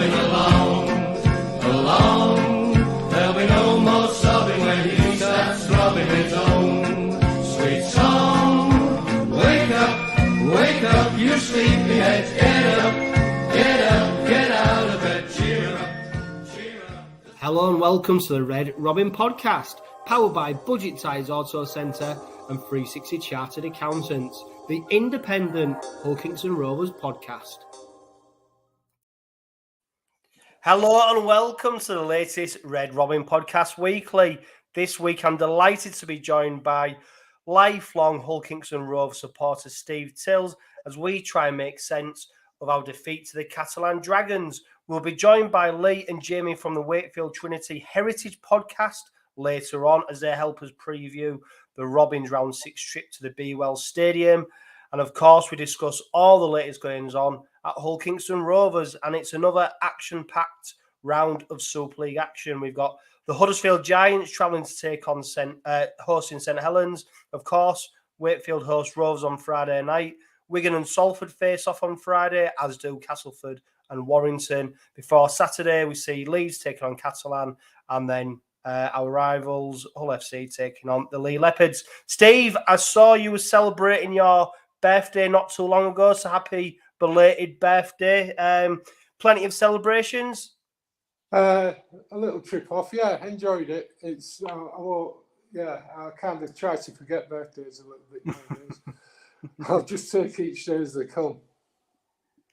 sobbing along. There'll be no more sobbing when he starts throbbing his own sweet song. Wake up, you sleepyheads, get out of bed, cheer up. Hello and welcome to the Red Robin Podcast, powered by Budget Ties Auto Centre and 𝗕𝓸𝓫𝓲𝓷𝓼 Chartered Accountants, the independent Hull Kingston Rovers podcast. Hello and welcome to the latest Red Robin Podcast Weekly. This week I'm delighted to be joined by lifelong Hull Kingston Rovers supporter 𝗕𝓸𝓫𝓲𝓷𝓼 as we try and make sense of our defeat to the Catalan Dragons. We'll be joined by Lee and Jamie from the Wakefield Trinity Heritage Podcast later on as they help us preview the Robins Round 6 trip to the 𝗕𝗵𝗿𝗁 Stadium. And of course, we discuss all the latest goings on at Hull Kingston Rovers, and it's another action-packed round of Super League action. We've got the Huddersfield Giants travelling to take on hosting St Helens. Of course, Wakefield host Rovers on Friday night. Wigan and Salford face off on Friday, as do Castleford and Warrington. Before Saturday, we see Leeds taking on Catalan, and then our rivals, Hull FC, taking on the Leigh Leopards. Steve, I saw you were celebrating your birthday not too long ago, so happy belated birthday. Plenty of celebrations? A little trip off, yeah, enjoyed it. It's, I kind of try to forget birthdays a little bit nowadays. I'll just take each day as they come.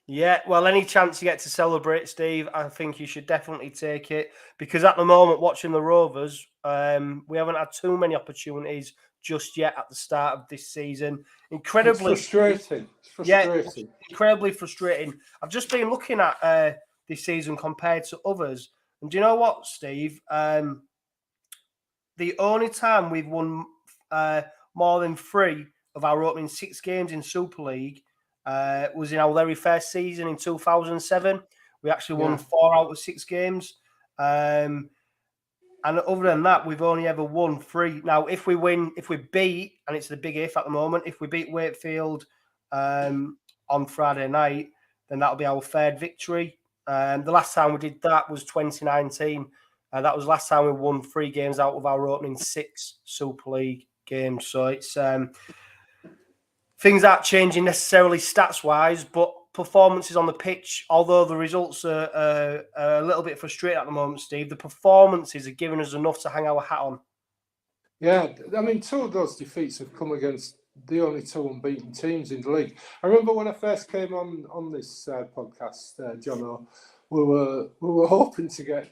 Yeah, well, any chance you get to celebrate, Steve, I think you should definitely take it, because at the moment, watching the Rovers, we haven't had too many opportunities just yet at the start of this season. Incredibly frustrating. Yeah, incredibly frustrating. I've just been looking at this season compared to others, and do you know what, Steve? The only time we've won more than 3 of our opening 6 games in Super League was in our very first season in 2007. We actually won 4 out of 6 games. And other than that, we've only ever won 3. Now, if we beat, and it's the big if at the moment, if we beat Wakefield on Friday night, then that'll be our 3rd victory. The last time we did that was 2019. That was the last time we won 3 games out of our opening 6 Super League games. So it's things aren't changing necessarily stats-wise, but performances on the pitch, although the results are a little bit frustrating at the moment, Steve, the performances are giving us enough to hang our hat on. Yeah, I mean, 2 of those defeats have come against the only 2 unbeaten teams in the league. I remember when I first came on this podcast, John, we were hoping to get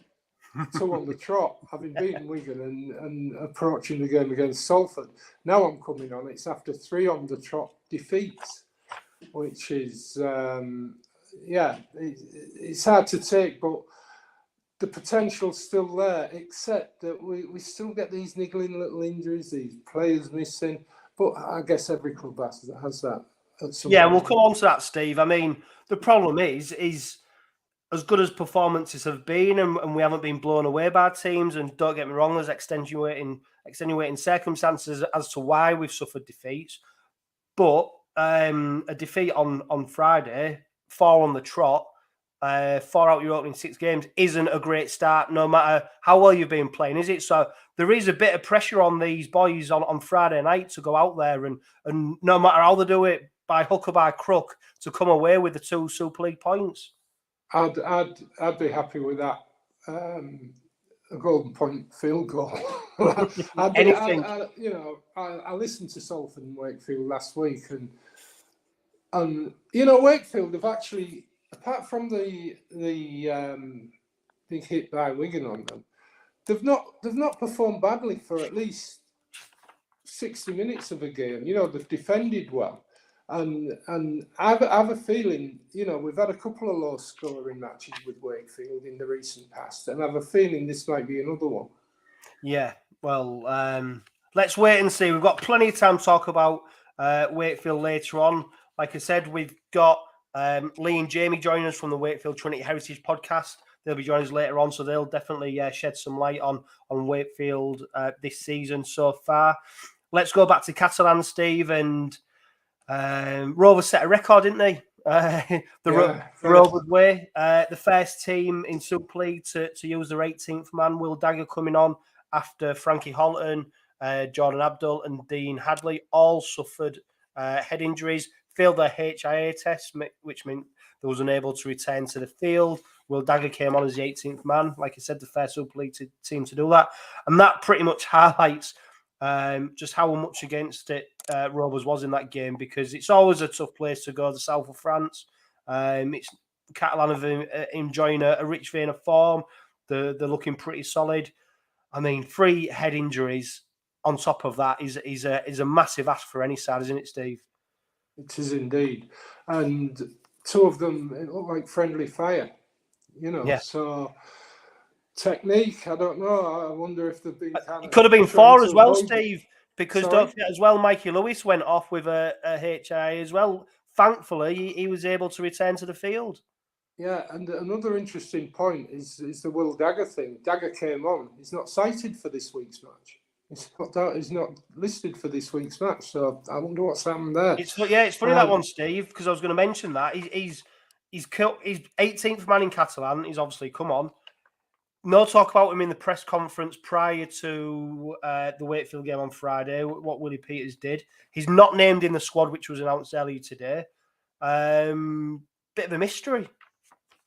2 on the trot, having beaten Wigan and approaching the game against Salford. Now I'm coming on, it's after 3 on the trot defeats, which is, it's hard to take, but the potential's still there, except that we still get these niggling little injuries, these players missing. But I guess every club has that. Yeah, we'll come on to that, Steve. I mean, the problem is as good as performances have been, and we haven't been blown away by teams, and don't get me wrong, there's extenuating circumstances as to why we've suffered defeats. But a defeat on Friday, 4 on the trot, 4 out your opening 6 games isn't a great start, no matter how well you've been playing, is it? So there is a bit of pressure on these boys on Friday night to go out there and no matter how they do it, by hook or by crook, to come away with the 2 Super League points. I'd be happy with that. A golden point field goal. Anything. I listened to Salford and Wakefield last week, and Wakefield have actually, apart from the being hit by Wigan on them, they've not performed badly for at least 60 minutes of a game. They've defended well. And I have a feeling, we've had a couple of low-scoring matches with Wakefield in the recent past, and I have a feeling this might be another one. Yeah, well, let's wait and see. We've got plenty of time to talk about Wakefield later on. Like I said, we've got Lee and Jamie joining us from the Wakefield Trinity Heritage Podcast. They'll be joining us later on, so they'll definitely shed some light on Wakefield this season so far. Let's go back to Catalan, Steve, and Rovers set a record, didn't they? Rovers way. The first team in Super League to use their 18th man, 𝗕𝗂𝗬𝗲𝗀 coming on after Frankie Holton, Jordan Abdul and Dean Hadley all suffered head injuries, failed their HIA test, which meant they was unable to return to the field. 𝗕𝗂𝗬𝗲𝗀 came on as the 18th man, like I said, the first Super League team to do that. And that pretty much highlights just how much against it Rovers was in that game, because it's always a tough place to go, the south of France. It's Catalan have enjoying a rich vein of form. They're looking pretty solid. I mean, 3 head injuries on top of that is a massive ask for any side, isn't it, Steve? It is indeed. And 2 of them, it looked like friendly fire, Yeah. So technique, I don't know. I wonder if they've been it could have been 4 as well, Steve, because Sorry? don't forget as well, Mikey Lewis went off with a HIA as well. Thankfully, he was able to return to the field. Yeah, and another interesting point is the 𝗕𝗂𝗬𝗲𝗀𝗃 thing. Dagger came on. He's not cited for this week's match. He's not listed for this week's match. So I wonder what's happened there. It's funny that one, Steve, because I was going to mention that he's 18th man in Catalan. He's obviously come on. No talk about him in the press conference prior to the Wakefield game on Friday, what Willie Peters did. He's not named in the squad, which was announced earlier today. Bit of a mystery.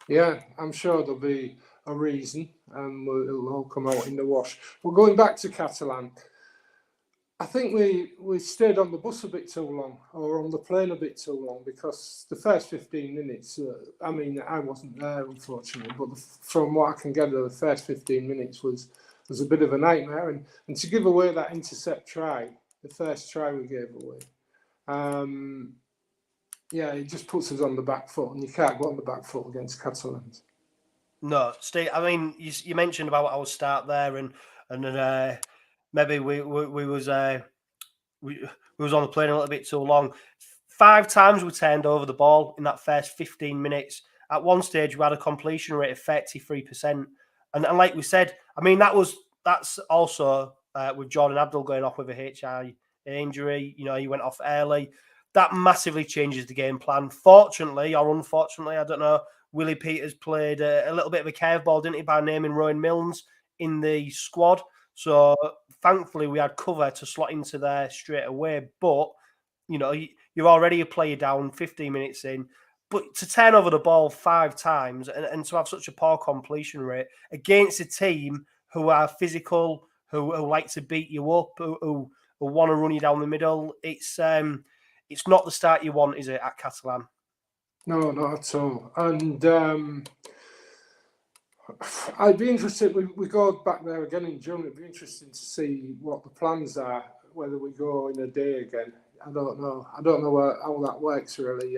Yeah, I'm sure there'll be a reason, and it'll all come out in the wash. But going back to Catalan, I think we stayed on the bus a bit too long, or on the plane a bit too long, because the first 15 minutes, I mean, I wasn't there, unfortunately, but from what I can gather, the first 15 minutes was a bit of a nightmare. And to give away that intercept try, the first try we gave away, yeah, it just puts us on the back foot, and you can't go on the back foot against Catalans. No, Steve, I mean, you mentioned about our start there, and maybe we was on the plane a little bit too long. 5 times we turned over the ball in that first 15 minutes. At one stage, we had a completion rate of 33%. And like we said, I mean, that's also with Jordan Abdul going off with a HIA injury. He went off early. That massively changes the game plan. Fortunately or unfortunately, I don't know, Willie Peters played a little bit of a curveball, didn't he, by naming Rowan Milnes in the squad. So thankfully we had cover to slot into there straight away. But, you're already a player down 15 minutes in. But to turn over the ball 5 times and to have such a poor completion rate against a team who are physical, who like to beat you up, who want to run you down the middle, it's not the start you want, is it, at Catalan? No, not at all. And I'd be interested, we go back there again in June, it'd be interesting to see what the plans are, whether we go in a day again. I don't know how that works, really.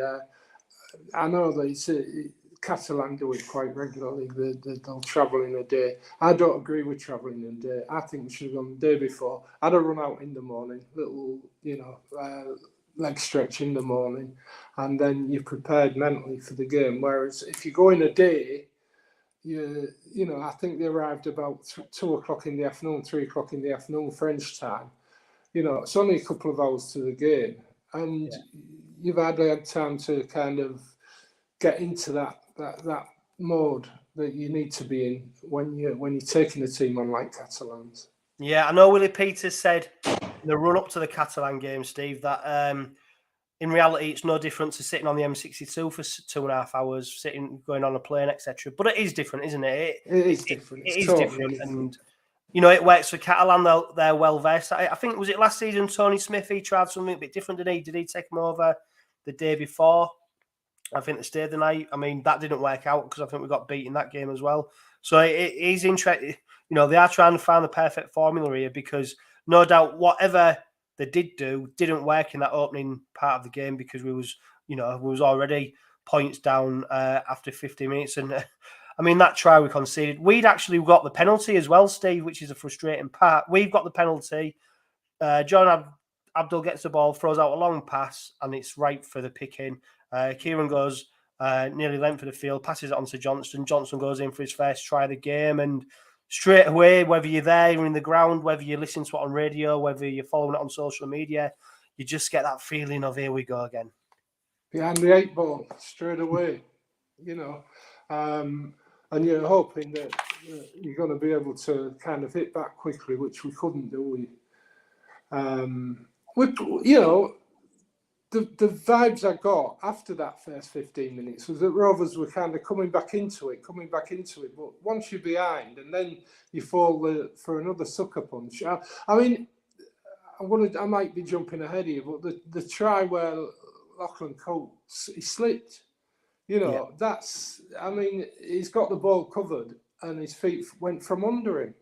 I know that Catalan do it quite regularly. They'll travel in a day. I don't agree with travelling in a day. I think we should have gone the day before. I'd have run out in the morning, little, leg stretch in the morning, and then you're prepared mentally for the game. Whereas if you go in a day, I think they arrived about 2 o'clock in the afternoon, 3 o'clock in the afternoon French time. It's only a couple of hours to the game, and you've hardly had time to kind of get into that mode that you need to be in when you're taking a team on like Catalans. Yeah, I know Willie Peters said in the run up to the Catalan game, Steve, that in reality it's no different to sitting on the M62 for 2.5 hours, going on a plane, etc. But it is different, isn't it? It is different. It is totally different. And it works for Catalan. They're well versed. I think, was it last season, Tony Smith, he tried something a bit different, didn't he? Did he take him over the day before? I think they stayed the night. I mean, that didn't work out because I think we got beat in that game as well. So it is interesting. They are trying to find the perfect formula here, because no doubt whatever they did do didn't work in that opening part of the game, because we was already points down after 50 minutes. And I mean, that try we conceded, we'd actually got the penalty as well, Steve, which is a frustrating part. We've got the penalty. John Abdul gets the ball, throws out a long pass, and it's right for the picking. Kieran goes nearly length of the field, passes it on to Johnston. Johnston goes in for his first try of the game, and straight away, whether you're there or in the ground, whether you listen to it on radio, whether you're following it on social media, you just get that feeling of, here we go again. behind the 8 ball straight away, and you're hoping that you're going to be able to kind of hit back quickly, which we couldn't do. The vibes I got after that first 15 minutes was that Rovers were kind of coming back into it. But once you're behind and then you fall for another sucker punch. I mean, I might be jumping ahead here, but the try where 𝗕𝘂𝗱𝗴𝗲𝗀, he slipped. He's got the ball covered and his feet went from under him.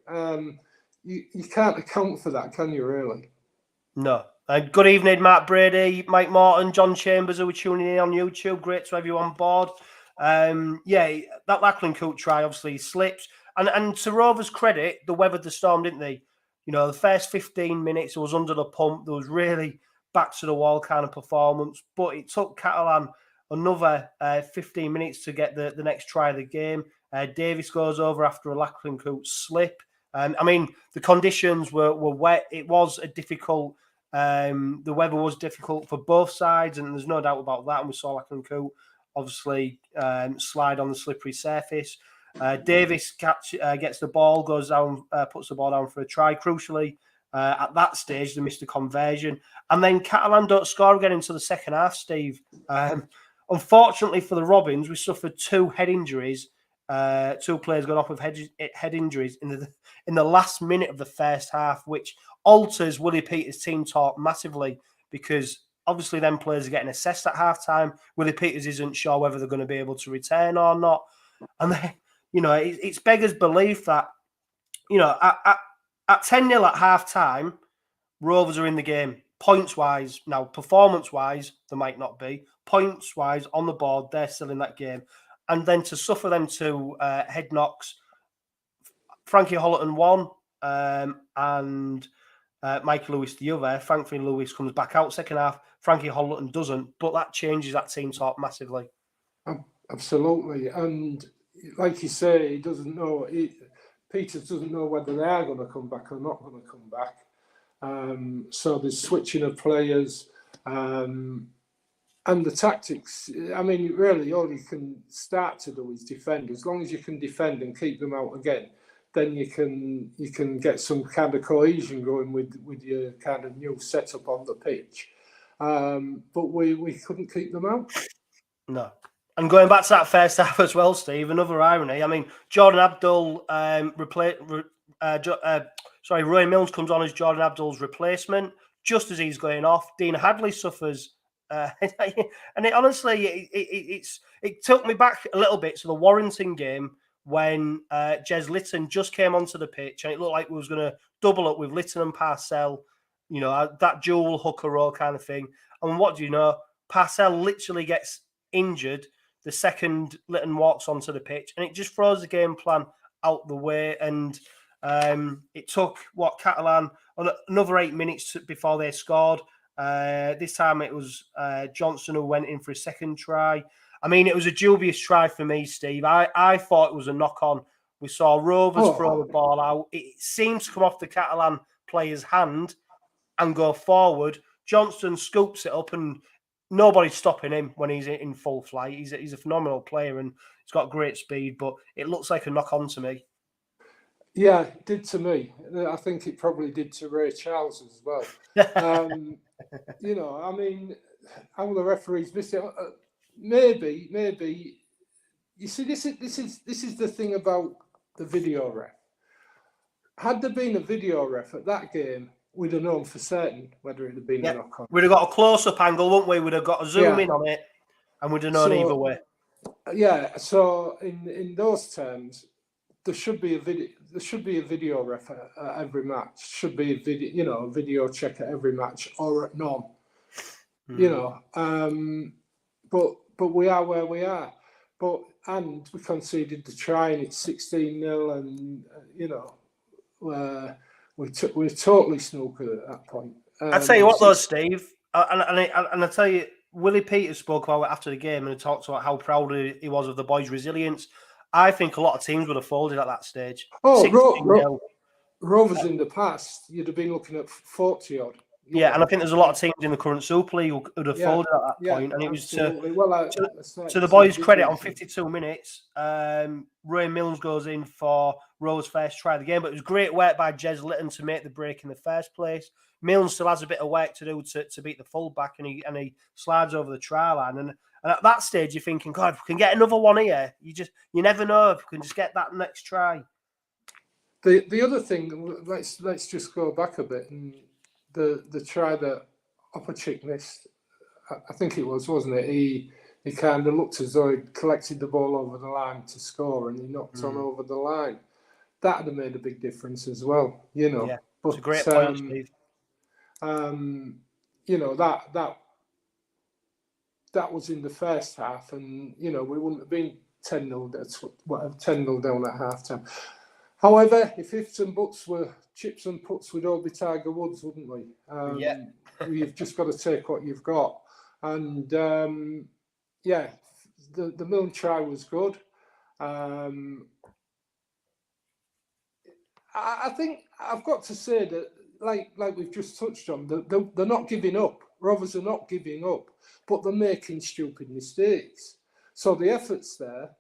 You can't account for that, can you, really? No. Good evening, Matt Brady, Mike Morton, John Chambers, who are tuning in on YouTube. Great to have you on board. That 𝗕𝘂𝗂𝗱𝗴𝗲𝗀 try obviously slipped. And to Rovers' credit, they weathered the storm, didn't they? The first 15 minutes, it was under the pump. There was really back to the wall kind of performance. But it took Catalan another 15 minutes to get the next try of the game. Davis goes over after a 𝗕𝘂𝗂𝗱𝗴𝗲𝗀 slip. The conditions were wet. It was a difficult... the weather was difficult for both sides, and there's no doubt about that. And we saw 𝗕𝘂𝗂𝗱𝗴𝗲 obviously slide on the slippery surface. Davis gets the ball, goes down, puts the ball down for a try. Crucially, at that stage, they missed a conversion. And then Catalan don't score again into the second half, Steve. Unfortunately for the Robins, we suffered 2 head injuries. 2 players got off with head injuries in the last minute of the first half, which alters Willie Peters' team talk massively, because obviously them players are getting assessed at halftime. Willie Peters isn't sure whether they're going to be able to return or not. And then, it's beggars belief that, at 10-0 at halftime, Rovers are in the game. Points-wise, now performance-wise, they might not be. Points-wise, on the board, they're still in that game. And then to suffer them 2 head knocks, Frankie Hollerton 1 and Michael Lewis the other. Frankie Lewis comes back out second half. Frankie Hollerton doesn't, but that changes that team talk massively. Absolutely. And like you say, he doesn't know. Peters doesn't know whether they are going to come back or not going to come back. So there's switching of players. And the tactics, really all you can start to do is defend. As long as you can defend and keep them out again, then you can get some kind of cohesion going with your kind of new setup on the pitch. But we couldn't keep them out. No. And going back to that first half as well, Steve, another irony. Jordan Abdul Roy Milnes comes on as Jordan Abdul's replacement. Just as he's going off, Dean Hadley suffers. And it honestly, it took me back a little bit to the Warrington game when 𝗔𝘂𝗁𝗏 just came onto the pitch, and it looked like we was going to double up with Litton and 𝗕𝘂𝗄𝗏, that dual hooker role kind of thing. And what do you know? 𝗕𝘂𝗄𝗏 literally gets injured the second Litton walks onto the pitch, and it just throws the game plan out the way. And it took Catalan another 8 minutes before they scored. This time it was Johnson who went in for a second try. It was a dubious try for me, Steve. I thought it was a knock-on. We saw Rovers throw the ball out. It seems to come off the Catalan player's hand and go forward. Johnson scoops it up, and nobody's stopping him when he's in full flight. He's a phenomenal player, and he's got great speed, but it looks like a knock-on to me. Yeah, it did to me. I think it probably did to Ray Charles as well. How the referees missed it. Maybe. You see, this is the thing about the video ref. Had there been a video ref at that game, we'd have known for certain whether it had been a knock-on. We'd have got a close-up angle, wouldn't we? We'd have got a zoom in on it, and we'd have known either way. Yeah. So in those terms, there should be a video. There should be a video ref at every match. Should be a video check at every match, or at none. But we are where we are. And we conceded the try, and it's 16-0, and we're totally snookered at that point. I tell you what, though, Steve, and I tell you, Willie Peters spoke about it after the game, and he talked about how proud he was of the boys' resilience. I think a lot of teams would have folded at that stage. Rovers in the past, you'd have been looking at 40 odd Yeah, and I think there's a lot of teams in the current Super League who'd have folded at that point, and it was to the boys' credit on 52 minutes. Ray Milnes goes in for Rowe's first try of the game, but it was great work by 𝗔𝘂𝗁𝗍𝗔 to make the break in the first place. Milnes still has a bit of work to do to beat the fullback, and he slides over the try line. And at that stage, you're thinking, God, if we can get another one here, you never know if we can just get that next try. The other thing, let's just go back a bit, and the try that 𝗕𝗂𝗁𝗍𝗂𝗁 missed, I think it was, wasn't it? He kind of looked as though he collected the ball over the line to score, and he knocked on over the line. That would have made a big difference as well, you know. Yeah, but it's a great point, Steve. You know, that was in the first half, and you know, we wouldn't have been 10-0 down at half time. However, if ifs and buts were chips and puts, we'd all be Tiger Woods, wouldn't we? You've just got to take what you've got. And the Milne try was good. I think I've got to say that, like we've just touched on, they're not giving up. Rovers are not giving up, but they're making stupid mistakes. So the effort's there.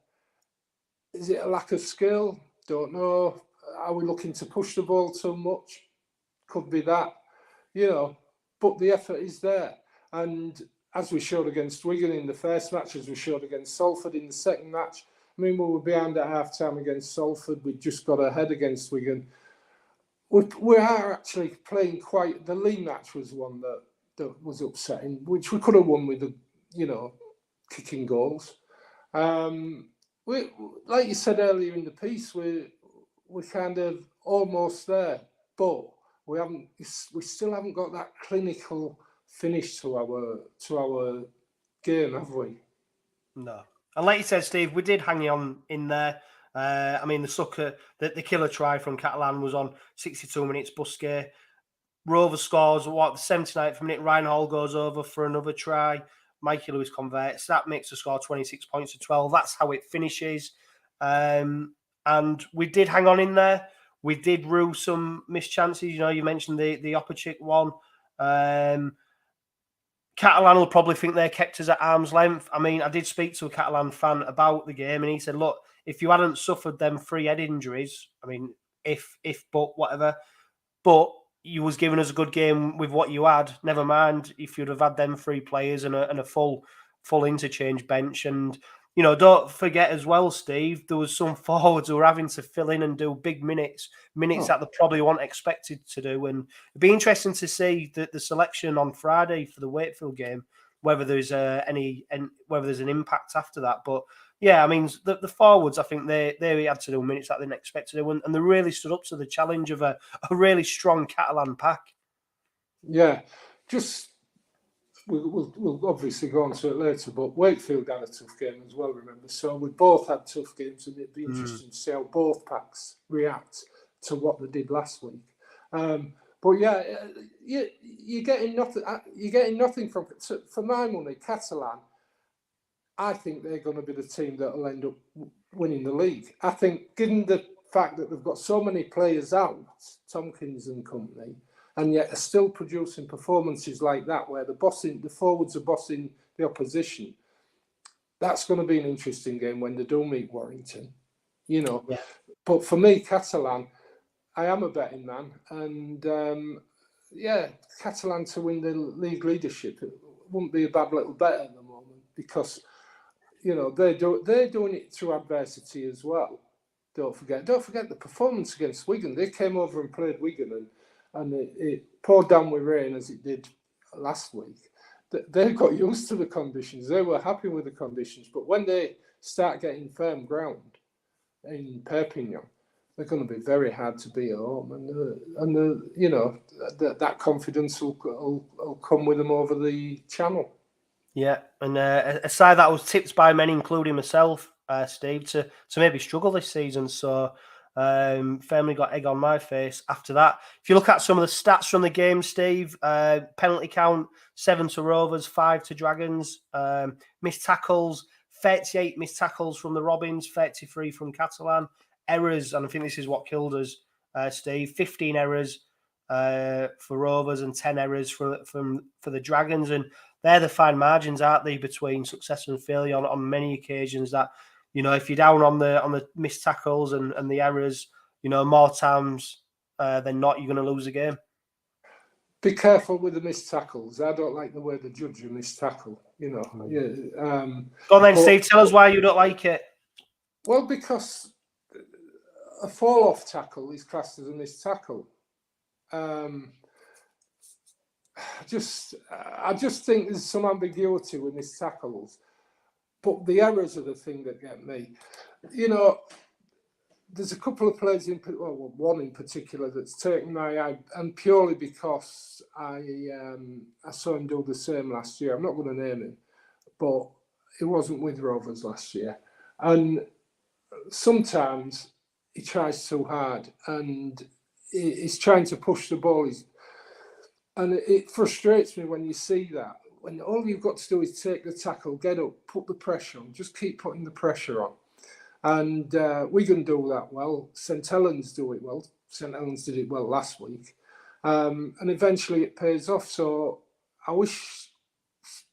Is it a lack of skill? Don't know. Are we looking to push the ball too much? Could be that, you know. But the effort is there. And as we showed against Wigan in the first match, as we showed against Salford in the second match, I mean, we were behind at half-time against Salford. We just got ahead against Wigan. We are actually playing quite... The Leigh match was one that was upsetting, which we could have won with, kicking goals. Like you said earlier in the piece, we're kind of almost there, but we still haven't got that clinical finish to our game, have we? No. And like you said, Steve, we did hang on in there. I mean, the killer try from Catalan was on 62 minutes. 𝗵𝗿𝗀𝗀𝗃. Rover scores, the 79th minute, Ryan Hall goes over for another try. Mikey Lewis converts. That makes the score 26 points to 12. That's how it finishes. And we did hang on in there. We did rue some missed chances. You know, you mentioned the 𝗕𝗂𝗁𝗍𝗂𝗁𝗍 one. Catalan will probably think they kept us at arm's length. I mean, I did speak to a Catalan fan about the game, and he said, look, if you hadn't suffered them 3 head injuries, I mean, but whatever, but you was giving us a good game with what you had. Never mind if you'd have had them 3 players and a full interchange bench. And, you know, don't forget as well, Steve, there was some forwards who were having to fill in and do big minutes that they probably weren't expected to do. And it'd be interesting to see the selection on Friday for the Wakefield game, whether there's whether there's an impact after that. But yeah, I mean, the forwards, I think they had to do minutes that they didn't expect to do, and they really stood up to the challenge of a really strong Catalan pack. Yeah, we'll obviously go on to it later, but Wakefield had a tough game as well, remember? So we both had tough games, and it'd be interesting to see how both packs react to what they did last week. But yeah, you're getting nothing. You're getting nothing from, for my money, Catalan. I think they're going to be the team that will end up winning the league. I think, given the fact that they've got so many players out, Tompkins and company, and yet are still producing performances like that, where the forwards are bossing the opposition, that's going to be an interesting game when they do meet Warrington, you know. Yeah. But for me, Catalan, I am a betting man, and Catalan to win the league leadership, it wouldn't be a bad little bet at the moment, because, you know, they're doing it through adversity as well. Don't forget the performance against Wigan. They came over and played Wigan, and it poured down with rain as it did last week. They got used to the conditions. They were happy with the conditions. But when they start getting firm ground in Perpignan, they're going to be very hard to beat at home. And you know, that confidence will come with them over the channel. Yeah, and a side that was tipped by many, including myself, Steve, to maybe struggle this season. So firmly got egg on my face after that. If you look at some of the stats from the game, Steve, penalty count, 7 to Rovers, 5 to Dragons. Missed tackles, 38 missed tackles from the Robins, 33 from Catalan. Errors, and I think this is what killed us, Steve, 15 errors, for Rovers and 10 errors for the Dragons. And they're the fine margins, aren't they, between success and failure on many occasions that, if you're down on the missed tackles and the errors, more times than not, you're going to lose a game. Be careful with the missed tackles. I don't like the way they judge a missed tackle, Yeah. Go on then, Steve, tell us why you don't like it. Well, because a fall-off tackle is classed as a missed tackle. I just think there's some ambiguity with missed tackles, but the errors are the thing that get me. There's a couple of players one in particular that's taken my eye, and purely because I saw him do the same last year. I'm not going to name him, but it wasn't with Rovers last year, and sometimes he tries too hard and he's trying to push the ball. And it frustrates me when you see that. When all you've got to do is take the tackle, get up, put the pressure on, just keep putting the pressure on. And Wigan do that well. St Helens do it well. St Helens did it well last week. And eventually it pays off. So I wish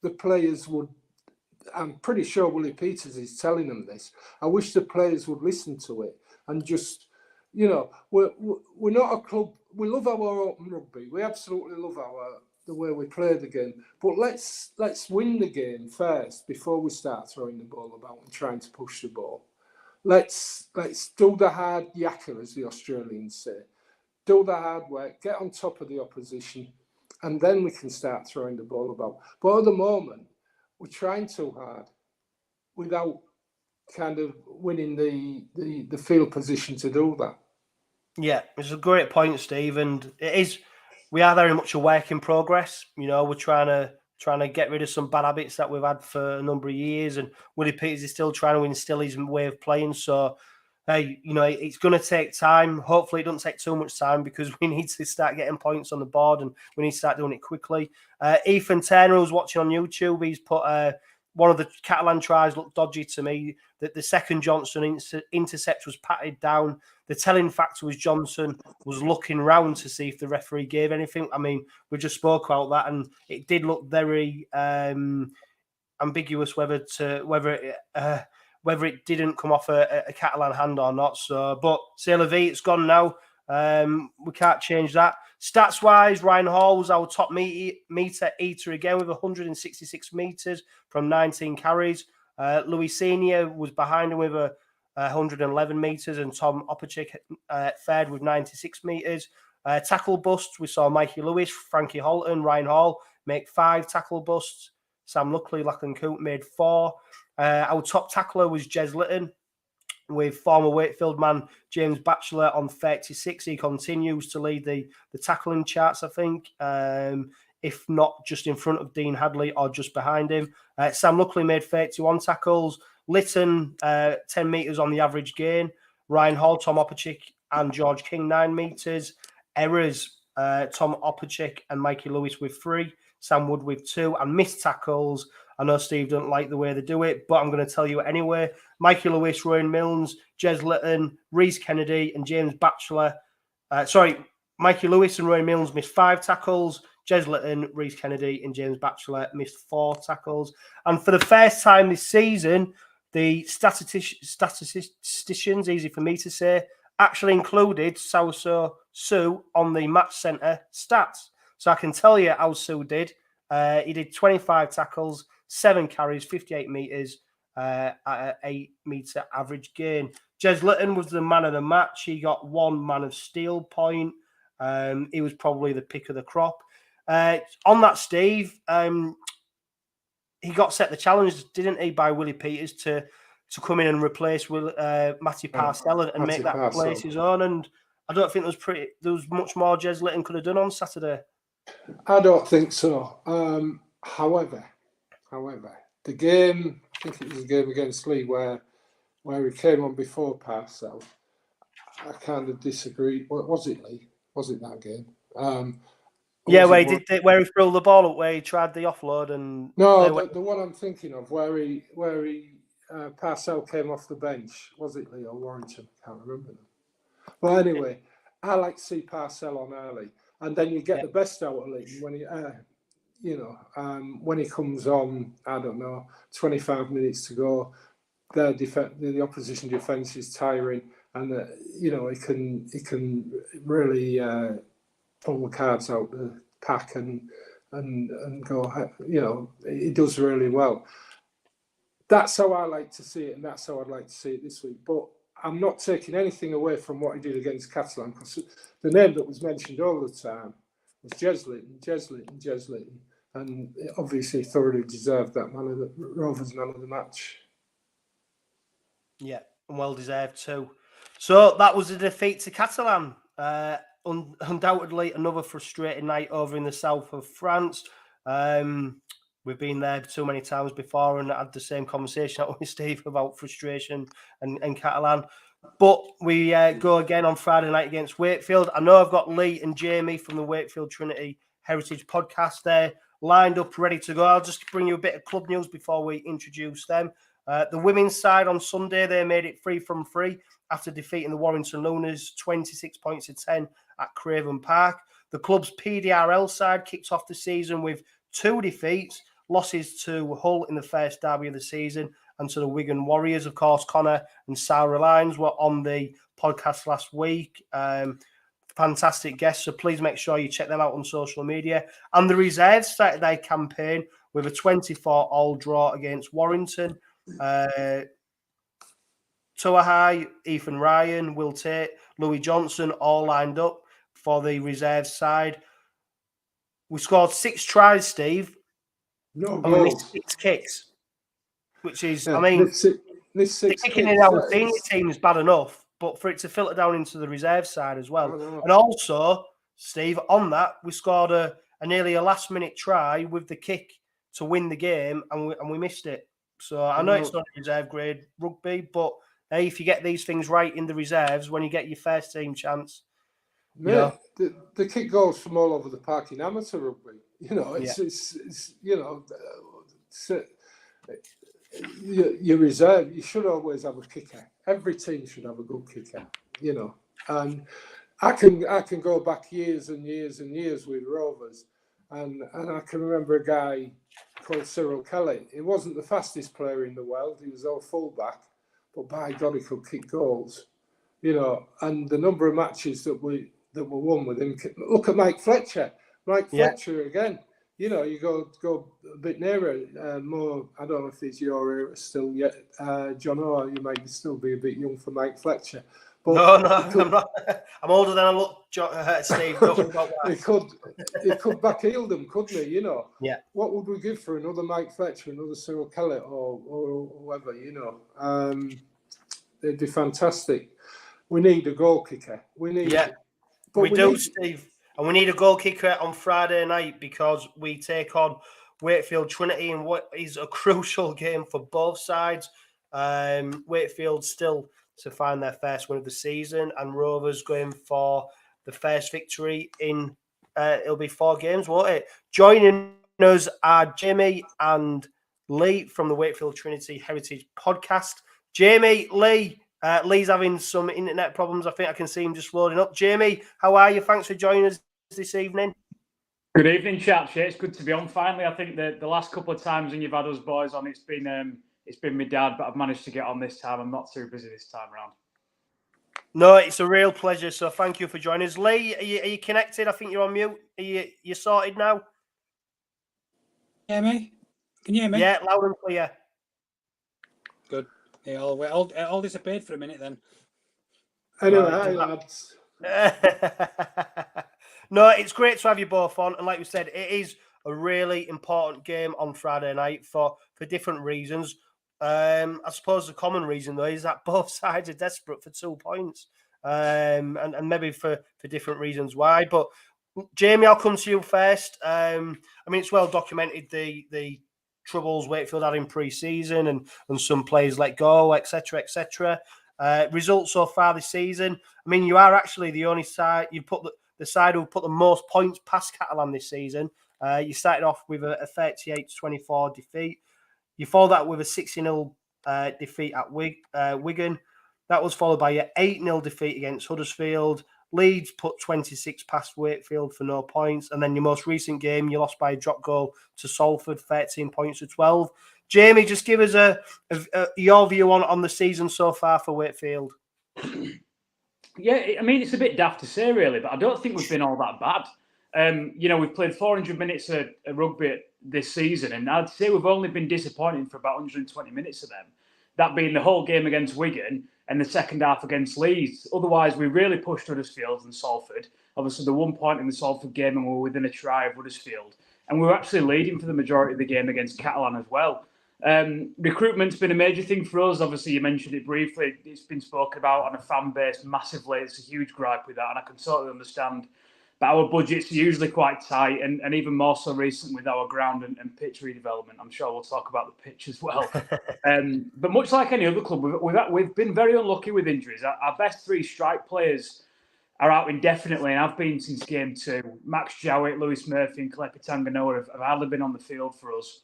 the players would, I'm pretty sure Willie Peters is telling them this. I wish the players would listen to it and just, we're not a club. We love our open rugby. We absolutely love the way we play the game. But let's win the game first before we start throwing the ball about and trying to push the ball. Let's do the hard yakka, as the Australians say. Do the hard work, get on top of the opposition, and then we can start throwing the ball about. But at the moment, we're trying too hard without kind of winning the field position to do that. Yeah, it's a great point, Steve, and we are very much a work in progress. We're trying to get rid of some bad habits that we've had for a number of years, and Willie Peters is still trying to instill his way of playing. So, hey, it's going to take time. Hopefully, it doesn't take too much time because we need to start getting points on the board and we need to start doing it quickly. Ethan Turner, who's watching on YouTube, he's put one of the Catalan tries looked dodgy to me. That the second Johnson intercept was patted down. The telling factor was Johnson was looking round to see if the referee gave anything. I mean, we just spoke about that, and it did look very ambiguous whether it didn't come off a Catalan hand or not. So, but 𝗕𝗵𝗿𝗀𝗲, it's gone now. We can't change that. Stats-wise, Ryan Hall was our top meter eater again with 166 metres from 19 carries. Louis Senior was behind him with 111 metres, and 𝗕𝗵𝗿𝗀𝗻𝗂𝗏 third with 96 metres. Tackle busts, we saw Mikey Lewis, Frankie Holton, Ryan Hall make 5 tackle busts. Sam Luckley, Lachlan Coote made 4. Our top tackler was 𝗔𝘂𝗁𝗍, with former Wakefield man James Batchelor on 36. He continues to lead the tackling charts, I think, if not just in front of Dean Hadley or just behind him. Sam Luckley made 31 tackles. Lytton, 10 metres on the average gain. Ryan Hall, 𝗕𝗵𝗿𝗀𝗃 and George King, 9 metres. Errors, 𝗕𝗵𝗿𝗃 and Mikey Lewis with 3. Sam Wood with 2. And missed tackles, I know Steve doesn't like the way they do it, but I'm going to tell you anyway. Mikey Lewis, Rowan Milnes, 𝗔𝘂𝗁𝗍, Rhys Kennedy and James Batchelor. Mikey Lewis and Rowan Milnes missed 5 tackles. 𝗔𝘂𝗁𝗍, Rhys Kennedy and James Batchelor missed 4 tackles. And for the first time this season, the statisticians, easy for me to say, actually included 𝗬𝘆𝗍 on the match centre stats. So I can tell you how Sue did. He did 25 tackles, 7 carries, 58 metres at an 8-metre average gain. 𝗔𝘂𝗁𝗍 was the man of the match. He got 1 man of steel point. He was probably the pick of the crop. On that, Steve, he got set the challenge, didn't he, by Willie Peters to come in and replace Matty Parcell and make that place his own. And I don't think there was much more 𝗔𝘂𝗁𝗍 could have done on Saturday. I don't think so. However, the game, I think it was the game against Lee where he came on before Parcell. I kind of disagree. Was it Lee? Was it that game? Where he threw the ball up, where he tried the offload and the one I'm thinking of, where he Parcell came off the bench. Was it Lee or Warrington? I can't remember them. But anyway, I like to see Parcell on early. and then you get the best out of Lee when when he comes on. I don't know, 25 minutes to go. The opposition defence is tiring, and he can really pull the cards out the pack and go. He does really well. That's how I like to see it, and that's how I'd like to see it this week. But I'm not taking anything away from what he did against Catalan, because the name that was mentioned all the time was 𝗔𝗰𝗰𝗁𝗲𝗀, and it obviously thoroughly deserved that Rovers man of the match. Yeah, and well deserved too. So that was a defeat to Catalan. Undoubtedly another frustrating night over in the south of France. We've been there too many times before and had the same conversation with Steve about frustration and Catalan. But we go again on Friday night against Wakefield. I know I've got Lee and Jamie from the Wakefield Trinity Heritage Podcast there lined up, ready to go. I'll just bring you a bit of club news before we introduce them. The women's side on Sunday, they made it 3 from 3 after defeating the Warrington Lunars 26 points to 10 at Craven Park. The club's PDRL side kicked off the season with 2 defeats, losses to Hull in the first derby of the season and to the Wigan Warriors. Of course, Connor and Sarah Lyons were on the podcast last week. Fantastic guests, so please make sure you check them out on social media. And the reserves started their campaign with a 24-all draw against Warrington. 𝗕𝗂𝗁𝗂𝗏, Ethan Ryan, Will Tate, Louis Johnson all lined up for the reserve side. We scored 6 tries, Steve. No and we goals. missed 6 kicks, which is, the kicking in our senior team is bad enough, but for it to filter down into the reserve side as well. And also, Steve, on that, we scored a nearly a last-minute try with the kick to win the game, and we missed it. So I know it's not reserve grade rugby, but hey, if you get these things right in the reserves, when you get your first team chance, the kick goals from all over the park in amateur rugby. Your reserve. You should always have a kicker. Every team should have a good kicker. And I can go back years and years and years with Rovers, and I can remember a guy called 𝗕𝘂𝗁𝗲𝗀𝗁. He wasn't the fastest player in the world. He was all fullback, but by God, he could kick goals. And the number of matches that were won with him. Look at Mike Fletcher. Fletcher again. You go a bit nearer, more. I don't know if it's your era still yet, John. Or you might still be a bit young for Mike Fletcher. But no, I'm not. I'm older than I look, Steve. Don't worry about that. He could back heel them, couldn't he? Yeah. What would we give for another Mike Fletcher, another 𝗕𝗂𝗁𝗂𝗁, or whoever? They'd be fantastic. We need a goal kicker. We need. We do, Steve. And we need a goal kicker on Friday night because we take on Wakefield Trinity in what is a crucial game for both sides. Wakefield still to find their first win of the season, and Rovers going for the first victory in, it'll be 4 games, won't it? Joining us are Jamie and Lee from the Wakefield Trinity Heritage Podcast. Jamie, Lee. Lee's having some internet problems. I think I can see him just loading up. Jamie, how are you? Thanks for joining us this evening. Good evening, chaps. Yeah, it's good to be on finally. I think that the last couple of times when you've had us boys on, it's been my dad, but I've managed to get on this time. I'm not too busy this time around. No, it's a real pleasure. So thank you for joining us. Lee, are you connected? I think you're on mute. Are you sorted now? Hear me? Can you hear me? Yeah, loud and clear. Good. Yeah, all disappeared for a minute then. Anyway, lads. No, it's great to have you both on. And like we said, it is a really important game on Friday night for different reasons. I suppose the common reason, though, is that both sides are desperate for 2 points. And maybe for different reasons why. But, Jamie, I'll come to you first. It's well documented the troubles Wakefield had in pre-season and some players let go, etc., etc. Results so far this season. You are actually the only side, you've put the side who put the most points past Catalan this season. You started off with a 38-24 defeat. You followed that with a 60-0 defeat at Wigan. That was followed by an 8-0 defeat against Huddersfield, Leeds put 26 past Wakefield for no points. And then your most recent game, you lost by a drop goal to Salford, 13 points to 12. Jamie, just give us your view on the season so far for Wakefield. Yeah, I mean, it's a bit daft to say, really, but I don't think we've been all that bad. We've played 400 minutes of rugby this season, and I'd say we've only been disappointing for about 120 minutes of them. That being the whole game against Wigan and the second half against Leeds. Otherwise, we really pushed Huddersfield and Salford. Obviously, the 1 point in the Salford game, and we were within a try of Huddersfield. And we were actually leading for the majority of the game against Catalan as well. Recruitment's been a major thing for us. Obviously, you mentioned it briefly. It's been spoken about on a fan base massively. It's a huge gripe with that, and I can totally understand. But our budgets are usually quite tight, and even more so recently with our ground and pitch redevelopment. I'm sure we'll talk about the pitch as well. But much like any other club, we've been very unlucky with injuries. Our best 3 strike players are out indefinitely, and have been since game 2. Max Jowett, Lewis Murphy, and 𝗕𝘂𝗱𝗲𝗀𝗲 have hardly been on the field for us.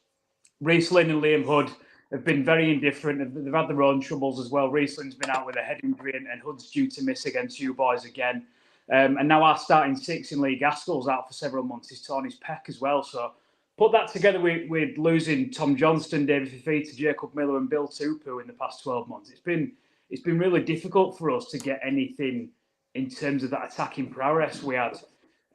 Riesling and Liam Hood have been very indifferent. They've had their own troubles as well. Riesling's been out with a head injury, and Hood's due to miss against you boys again. And now our starting 6 in Lee Gaskell's out for several months. He's torn his pec as well. So put that together with losing Tom Johnston, David Fifita, Jacob Miller, and Bill Tupou in the past 12 months. It's been really difficult for us to get anything in terms of that attacking prowess we had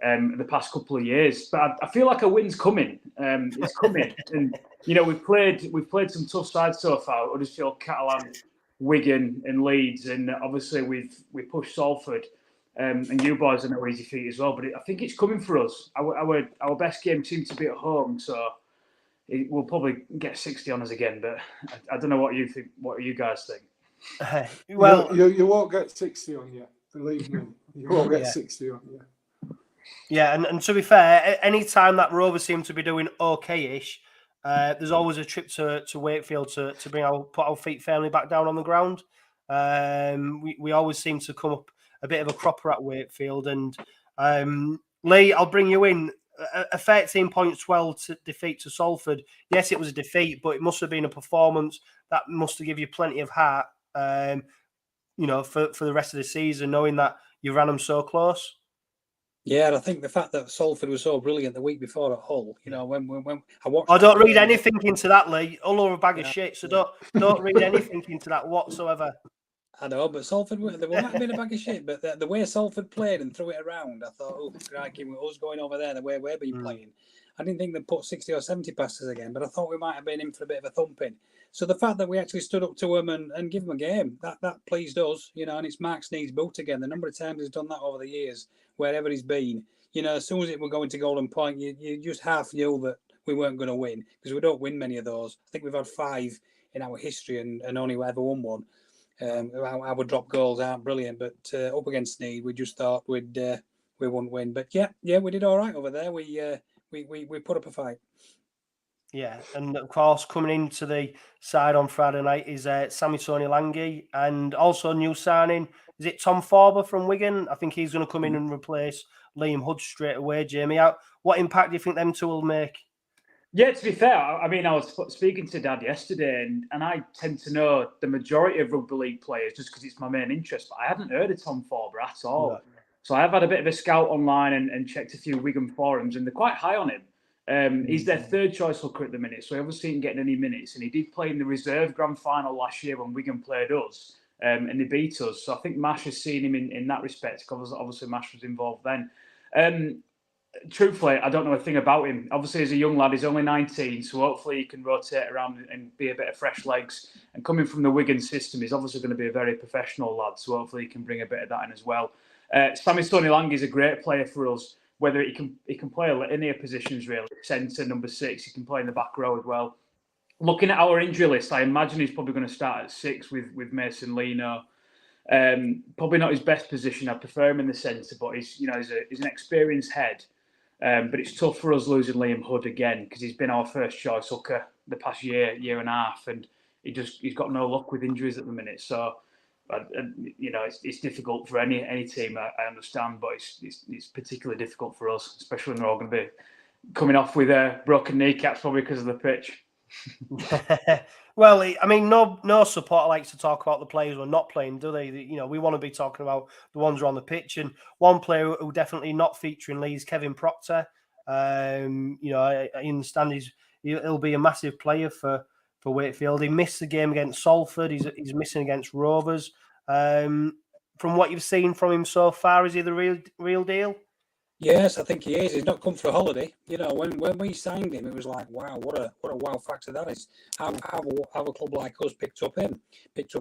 the past couple of years. But I feel like a win's coming. It's coming, and we've played some tough sides so far. Huddersfield, Catalan, Wigan, and Leeds, and obviously we pushed Salford. And you boys are no easy feat as well, but I think it's coming for us. Our best game seems to be at home, so we'll probably get 60 on us again. But I don't know what you think. What do you guys think? Well, you won't get 60 on you. Believe me, you won't get 60 on you. Yeah, and to be fair, any time that Rovers seem to be doing okay-ish, there's always a trip to Wakefield to put our feet firmly back down on the ground. We always seem to come up a bit of a cropper at Wakefield. And Lee, I'll bring you in. A 13-12 defeat to Salford. Yes, it was a defeat, but it must have been a performance that must have given you plenty of heart, for the rest of the season, knowing that you ran them so close. Yeah, and I think the fact that Salford was so brilliant the week before at Hull, when I watched... I don't read anything into that, Lee. Hull are a bag of shit, so don't read anything into that whatsoever. I know, but Salford, they might have been a bag of shit, but the way Salford played and threw it around, I thought, oh, crikey, with us going over there the way we've been playing. I didn't think they'd put 60 or 70 passes again, but I thought we might have been in for a bit of a thumping. So the fact that we actually stood up to them and give them a game, that pleased us, and it's Mark Sneed's boot again. The number of times he's done that over the years, wherever he's been, as soon as it were going to Golden Point, you just half knew that we weren't going to win, because we don't win many of those. I think we've had 5 in our history and only ever won one. Our drop goals aren't brilliant, but up against Sneed, we just thought we wouldn't win. But yeah, we did all right over there. We put up a fight. Yeah, and of course, coming into the side on Friday night is 𝗕𝘂𝗱𝗲𝗀𝗏 and also new signing. Is it Tom 𝗕𝓵𝗲𝗏 from Wigan? I think he's going to come in and replace Liam Hood straight away. Jamie, what impact do you think them two will make? Yeah, to be fair, I mean, I was speaking to Dad yesterday, and I tend to know the majority of rugby league players just because it's my main interest, but I hadn't heard of Tom 𝗕𝗵𝗏𝗏 at all. No. So I have had a bit of a scout online and checked a few Wigan forums, and they're quite high on him. He's their third choice hooker at the minute, so he obviously isn't getting any minutes, and he did play in the reserve grand final last year when Wigan played us, and they beat us. So I think Mash has seen him in that respect, because obviously Mash was involved then. Truthfully, I don't know a thing about him. Obviously, as a young lad, he's only 19, so hopefully he can rotate around and be a bit of fresh legs. And coming from the Wigan system, he's obviously going to be a very professional lad, so hopefully he can bring a bit of that in as well. 𝗕𝘂𝗱𝗏𝗏𝗏 is a great player for us, whether he can play linear positions, really. Centre, number 6, he can play in the back row as well. Looking at our injury list, I imagine he's probably going to start at 6 with Mason Lino. Probably not his best position. I prefer him in the centre, but he's an experienced head. But it's tough for us losing Liam Hood again, because he's been our first choice hooker the past year and a half, and he's got no luck with injuries at the minute. So, it's difficult for any team. I understand, but it's particularly difficult for us, especially when we're all going to be coming off with broken kneecaps, probably because of the pitch. Well, I mean, no supporter likes to talk about the players who are not playing, do they? You know, we want to be talking about the ones who are on the pitch. And one player who definitely not featuring Lee is 𝗕𝘂𝗱𝗵𝗂𝗃. You know, I understand he'll be a massive player for Wakefield. He missed the game against Salford. He's missing against Rovers. From what you've seen from him so far, is he the real deal? Yes, I think he is. He's not come for a holiday. You know, when we signed him, it was like, wow, what a wow factor that is. How a club like us picked up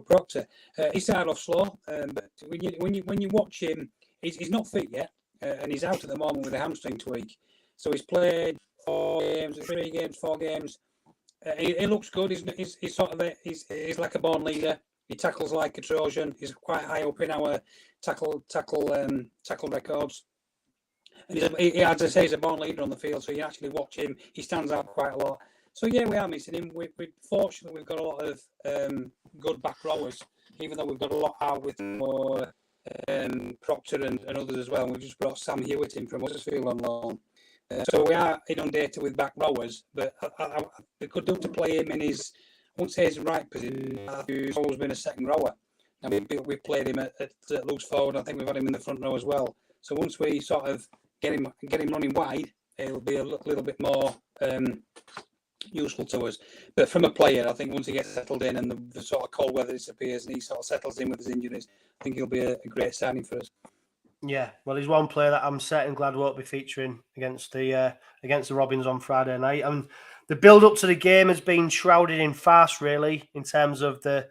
Proctor. He started off slow, but when you watch him, he's not fit yet, and he's out at the moment with a hamstring tweak. So he's played 4 games. He looks good. He's sort of he's like a born leader. He tackles like a Trojan. He's quite high up in our tackle records. And as I say, he's a born leader on the field, so you actually watch him. He stands out quite a lot. So yeah, we are missing him. Fortunately, we've got a lot of good back rowers, even though we've got a lot out with more Proctor and others as well. We've just brought Sam Hewitt in from Huddersfield on loan. So we are inundated with back rowers, but we could do to play him in his, I won't say his right position. He's always been a second rower. And we've played him at loose forward. I think we've had him in the front row as well. So once we sort of get him running wide, it'll be a little bit more useful to us. But from a player, I think once he gets settled in and the sort of cold weather disappears and he sort of settles in with his injuries, I think he'll be a great signing for us. Yeah, well, he's one player that I'm certain glad won't be featuring against the Robins on Friday night. And the build-up to the game has been shrouded in farce, really, in terms of the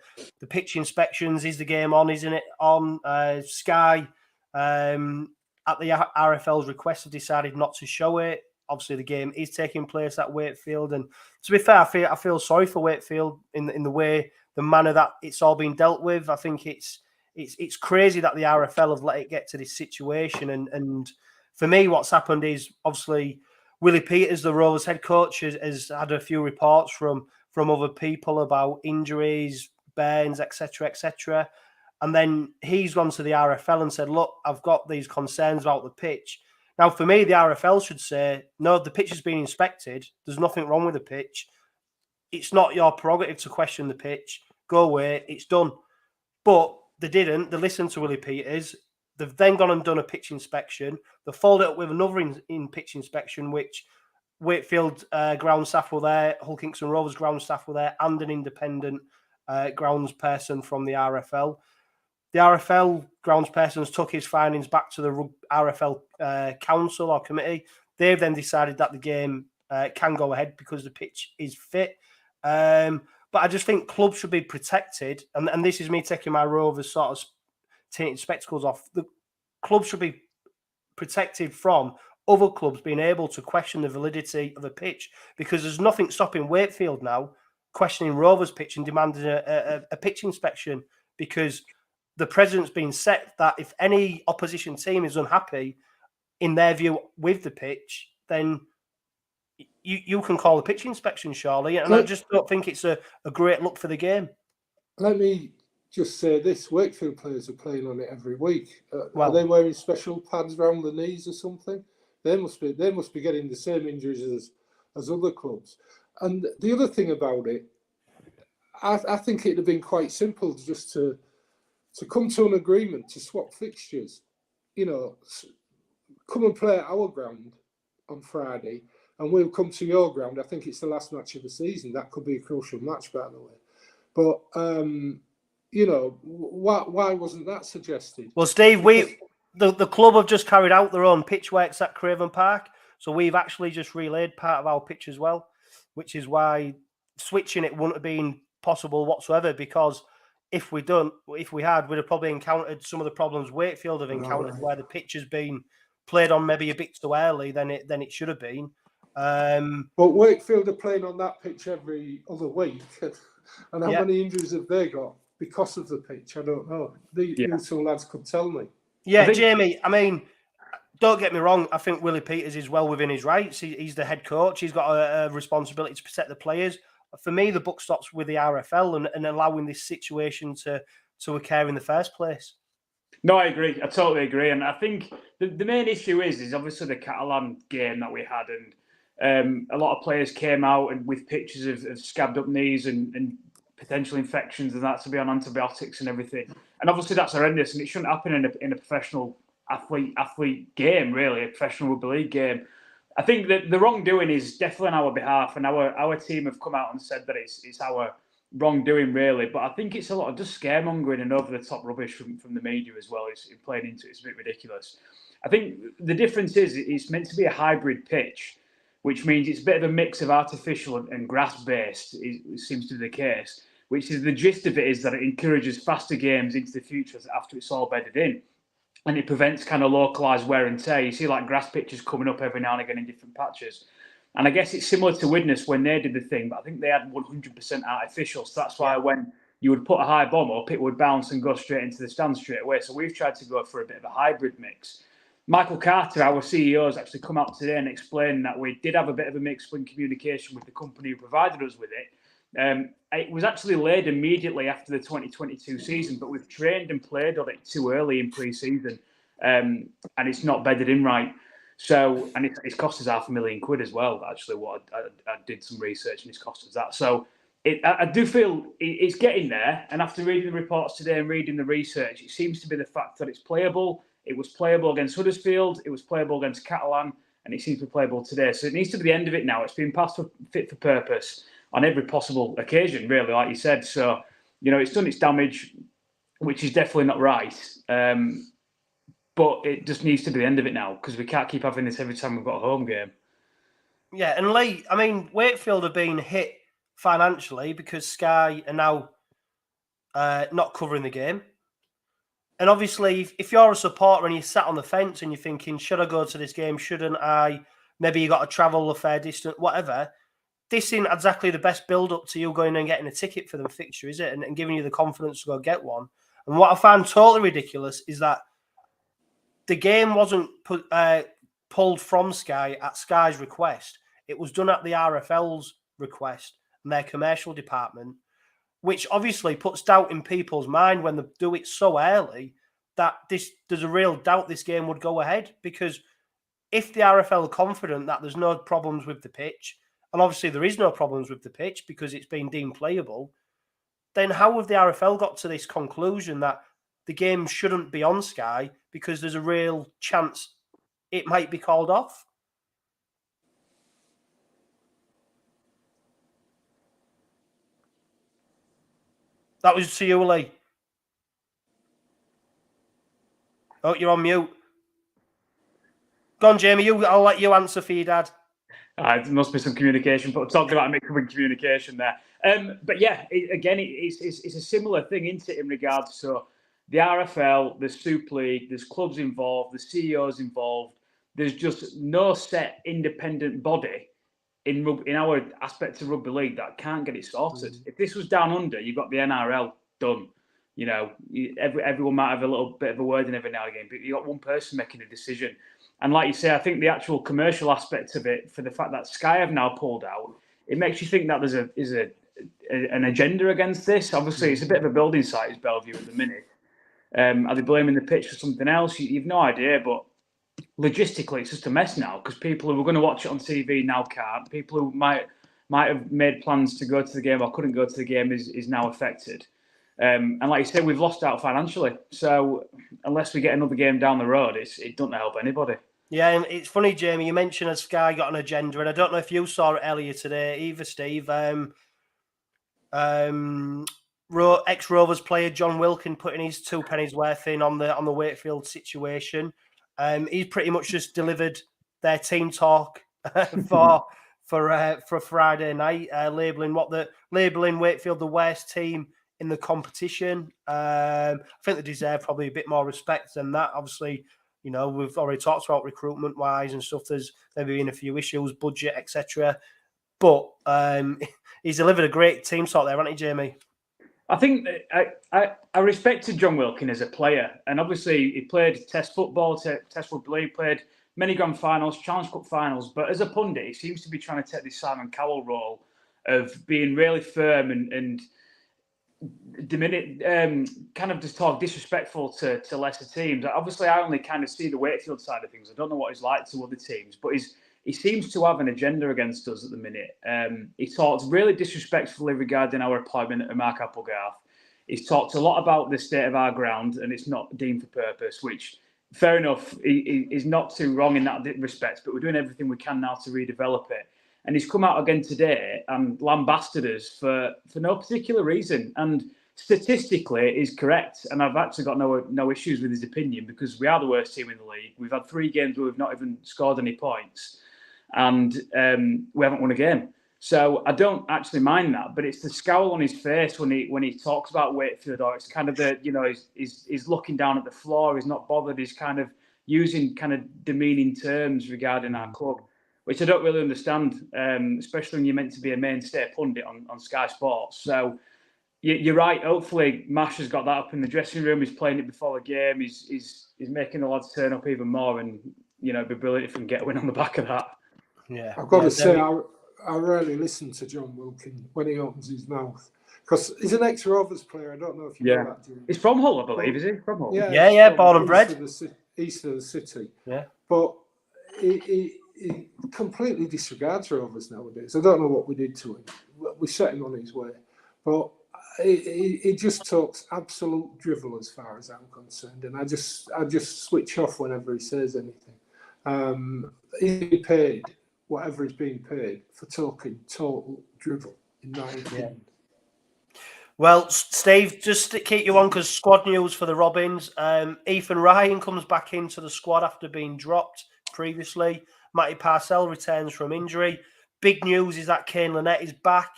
pitch inspections. Is the game on? Isn't it on? Sky, at the RFL's request, have decided not to show it. Obviously, the game is taking place at Wakefield. And to be fair, I feel sorry for Wakefield in the manner that it's all been dealt with. I think it's crazy that the RFL have let it get to this situation. And for me, what's happened is obviously Willie Peters, the Rovers head coach, has had a few reports from other people about injuries, burns, etc., etc. And then he's gone to the RFL and said, look, I've got these concerns about the pitch. Now, for me, the RFL should say, no, the pitch has been inspected. There's nothing wrong with the pitch. It's not your prerogative to question the pitch. Go away. It's done. But they didn't. They listened to Willie Peters. They've then gone and done a pitch inspection. They followed it up with another in pitch inspection, which Wakefield ground staff were there, Hull Kingston Rovers ground staff were there, and an independent grounds person from the RFL. The RFL grounds persons took his findings back to the RFL council or committee. They've then decided that the game can go ahead because the pitch is fit. But I just think clubs should be protected, and this is me taking my Rovers sort of tinted spectacles off. The clubs should be protected from other clubs being able to question the validity of a pitch, because there's nothing stopping Wakefield now questioning Rovers' pitch and demanding a pitch inspection, because the precedent's been set that if any opposition team is unhappy, in their view, with the pitch, then you can call a pitch inspection, surely. And I just don't think it's a great look for the game. Let me just say this. Wakefield players are playing on it every week. Are they wearing special pads around the knees or something? They must be getting the same injuries as other clubs. And the other thing about it, I think it'd have been quite simple just to come to an agreement to swap fixtures. You know, come and play at our ground on Friday, and we'll come to your ground. I think it's the last match of the season. That could be a crucial match, by the way. But you know, why wasn't that suggested? Well, Steve, the club have just carried out their own pitch works at Craven Park, so we've actually just relayed part of our pitch as well, which is why switching it wouldn't have been possible whatsoever, because if we had, we'd have probably encountered some of the problems Wakefield have encountered, where the pitch has been played on maybe a bit too early than it should have been. But Wakefield are playing on that pitch every other week, and how many injuries have they got because of the pitch? I don't know. The two lads could tell me. Yeah, Jamie, I mean, don't get me wrong. I think Willie Peters is well within his rights. He's the head coach. He's got a responsibility to protect the players. For me, the buck stops with the RFL and allowing this situation to occur in the first place. No, I agree. I totally agree. And I think the main issue is obviously the Catalan game that we had. And A lot of players came out and with pictures of scabbed up knees and potential infections and that to be on antibiotics and everything. And obviously that's horrendous, and it shouldn't happen in a professional athlete game, really, a professional rugby league game. I think that the wrongdoing is definitely on our behalf, and our team have come out and said that it's our wrongdoing, really. But I think it's a lot of just scaremongering and over the top rubbish from the media as well. It's playing into it. It's a bit ridiculous. I think the difference is it's meant to be a hybrid pitch, which means it's a bit of a mix of artificial and grass-based. It seems to be the case. Which is the gist of it is that it encourages faster games into the future after it's all bedded in. And it prevents kind of localised wear and tear. You see like grass pitches coming up every now and again in different patches. And I guess it's similar to Widnes when they did the thing, but I think they had 100% artificial. So that's why when you would put a high bomb up, it would bounce and go straight into the stand straight away. So we've tried to go for a bit of a hybrid mix. Michael Carter, our CEO, has actually come out today and explained that we did have a bit of a mix in communication with the company who provided us with it. It was actually laid immediately after the 2022 season, but we've trained and played on it too early in pre-season, and it's not bedded in right. So, and it's cost us £500,000 as well. Actually, what I did some research and it's cost us that. So, I do feel it's getting there. And after reading the reports today and reading the research, it seems to be the fact that it's playable. It was playable against Huddersfield. It was playable against Catalan, and it seems to be playable today. So it needs to be the end of it now. It's been passed for fit for purpose on every possible occasion, really, like you said. So, it's done its damage, which is definitely not right. But it just needs to be the end of it now, because we can't keep having this every time we've got a home game. Yeah, and Lee, I mean, Wakefield have been hit financially because Sky are now not covering the game. And obviously, if you're a supporter and you sat on the fence and you're thinking, should I go to this game? Shouldn't I? Maybe you got to travel a fair distance, whatever. This isn't exactly the best build-up to you going and getting a ticket for the fixture, is it? And giving you the confidence to go get one. And what I find totally ridiculous is that the game wasn't pulled from Sky at Sky's request. It was done at the RFL's request and their commercial department, which obviously puts doubt in people's mind when they do it so early that there's a real doubt this game would go ahead. Because if the RFL are confident that there's no problems with the pitch, and obviously there is no problems with the pitch because it's been deemed playable, then how have the RFL got to this conclusion that the game shouldn't be on Sky because there's a real chance it might be called off? That was to you, Lee. Oh, you're on mute. Go on, Jamie. I'll let you answer for your dad. There must be some communication, but we're talking about a mix of communication there. But yeah, it's a similar thing, isn't it, in regards to the RFL, the Super League, there's clubs involved, the CEOs involved. There's just no set independent body in our aspect of rugby league that can't get it sorted. If this was down under, you've got the NRL done. Everyone might have a little bit of a word in every now and again, but you've got one person making a decision. And like you say, I think the actual commercial aspect of it, for the fact that Sky have now pulled out, it makes you think that there's an agenda against this. Obviously, it's a bit of a building site, is Bellevue at the minute. Are they blaming the pitch for something else? You've no idea, but logistically, it's just a mess now, because people who were going to watch it on TV now can't. People who might have made plans to go to the game or couldn't go to the game is now affected. And like you said, we've lost out financially. So unless we get another game down the road, it doesn't help anybody. Yeah, and it's funny, Jamie, you mentioned that Sky got an agenda, and I don't know if you saw it earlier today either, Steve. Ex-Rovers player John Wilkin putting his 2 pennies worth in on the Wakefield situation. He's pretty much just delivered their team talk for Friday night, labeling Wakefield the worst team in the competition. I think they deserve probably a bit more respect than that. Obviously, we've already talked about recruitment wise and stuff. There's maybe been a few issues, budget, etc. But he's delivered a great team talk there, hasn't he, Jamie? I think I respected John Wilkin as a player, and obviously he played Test football, Test rugby league, played many grand finals, Challenge Cup finals. But as a pundit, he seems to be trying to take this Simon Cowell role of being really firm and kind of just talk disrespectful to lesser teams. Obviously, I only kind of see the Wakefield side of things. I don't know what he's like to other teams, but he seems to have an agenda against us at the minute. He talks really disrespectfully regarding our appointment at Mark Applegarth. He's talked a lot about the state of our ground and it's not deemed for purpose, which, fair enough, he's not too wrong in that respect, but we're doing everything we can now to redevelop it. And he's come out again today and lambasted us for no particular reason. And statistically, it is correct. And I've actually got no issues with his opinion because we are the worst team in the league. We've had 3 games where we've not even scored any points. And we haven't won a game. So I don't actually mind that, but it's the scowl on his face when he talks about Wakefield, or it's kind of he's looking down at the floor, he's not bothered, he's kind of using kind of demeaning terms regarding our club, which I don't really understand, especially when you're meant to be a mainstay pundit on Sky Sports. So you're right. Hopefully, Mash has got that up in the dressing room. He's playing it before the game. He's making the lads turn up even more, and it'd be brilliant if we can get a win on the back of that. Yeah, I've got to say, I rarely listen to John Wilkin when he opens his mouth because he's an ex-Rovers player. I don't know if you know that. He's from Hull, I believe. Is he from Hull? Yeah, born and bred. East of the city. Yeah, but he completely disregards Rovers nowadays. I don't know what we did to him. We set him on his way, but he just talks absolute drivel as far as I'm concerned, and I just switch off whenever he says anything. He's paid whatever he's being paid for talking total drivel, in my opinion. Well, Steve, just to keep you on, because squad news for the Robins, Ethan Ryan comes back into the squad after being dropped previously. Matty Parcell returns from injury. Big news is that Kane Lynette is back.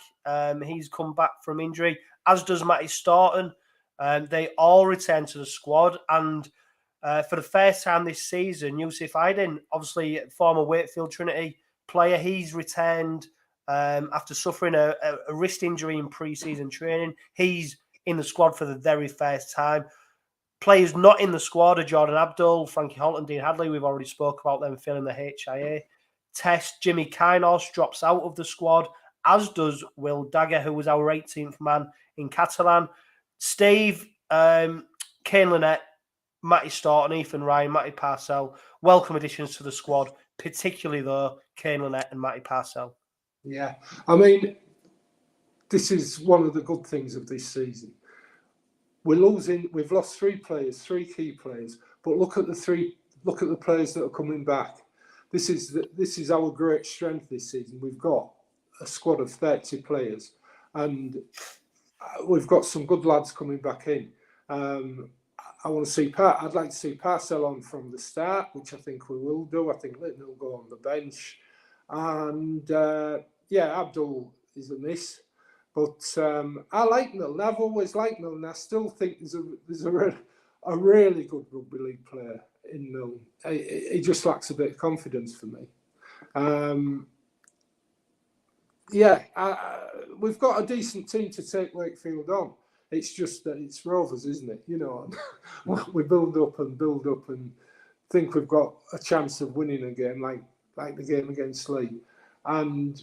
He's come back from injury, as does Matty Staunton. They all return to the squad. And for the first time this season, 𝗕𝘂𝗱𝗏𝗻𝗂, obviously former Wakefield Trinity player, he's returned after suffering a wrist injury in pre-season training. He's in the squad for the very first time. Players not in the squad are Jordan Abdul, Frankie Holt and Dean Hadley. We've already spoke about them filling the HIA test. 𝗕𝘂𝗱𝗏𝗀𝗏 drops out of the squad, as does 𝗲𝘕𝗿𝗏, who was our 18th man in Catalan. Steve, Kane Lynette, Matty Staunton, Ethan Ryan, Matty Parcell, welcome additions to the squad, particularly though Kane Lynette and Matty Parcell. Yeah, I mean, this is one of the good things of this season. We've lost 3 players, 3 key players, but look at the players that are coming back. This is our great strength this season. We've got a squad of 30 players, and we've got some good lads coming back in. I'd like to see Parcell on from the start, which I think we will do. I think Litton will go on the bench, and Abdul is a miss. But I like Milne. I've always liked Milne. I still think there's a really good rugby league player in Milne. He just lacks a bit of confidence for me. We've got a decent team to take Wakefield on. It's just that it's Rovers, isn't it? We build up and think we've got a chance of winning a game like the game against Leigh, and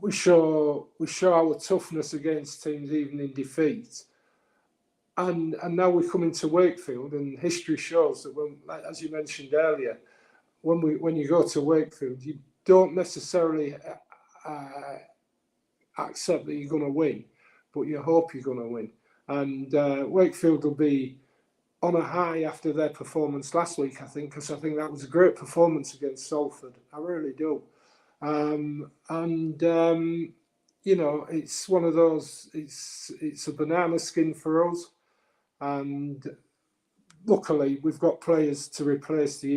we show our toughness against teams even in defeat. And now we come into Wakefield, and history shows that as you mentioned earlier, when you go to Wakefield, you don't necessarily accept that you're going to win, but you hope you're going to win. And Wakefield will be on a high after their performance last week, I think, because I think that was a great performance against Salford. I really do. It's one of those, it's a banana skin for us. And luckily, we've got players to replace the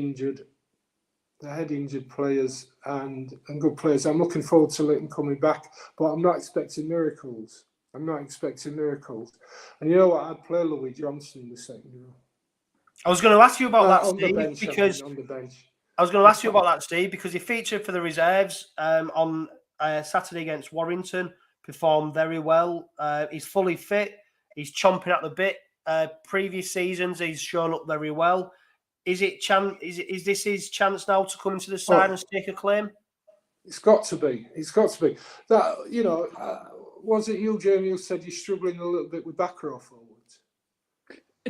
head injured players and good players. I'm looking forward to Litton coming back, but I'm not expecting miracles. And you know what? I'd play Louis Johnson in the second row. I was going to ask you about that, on Steve, the bench. I was going to ask you about that, Steve, because he featured for the reserves on Saturday against Warrington, performed very well. He's fully fit. He's chomping at the bit. Previous seasons, he's shown up very well. Is this his chance now to come into the side and stake a claim? It's got to be. That, was it you, Jamie, who said you're struggling a little bit with back row forwards?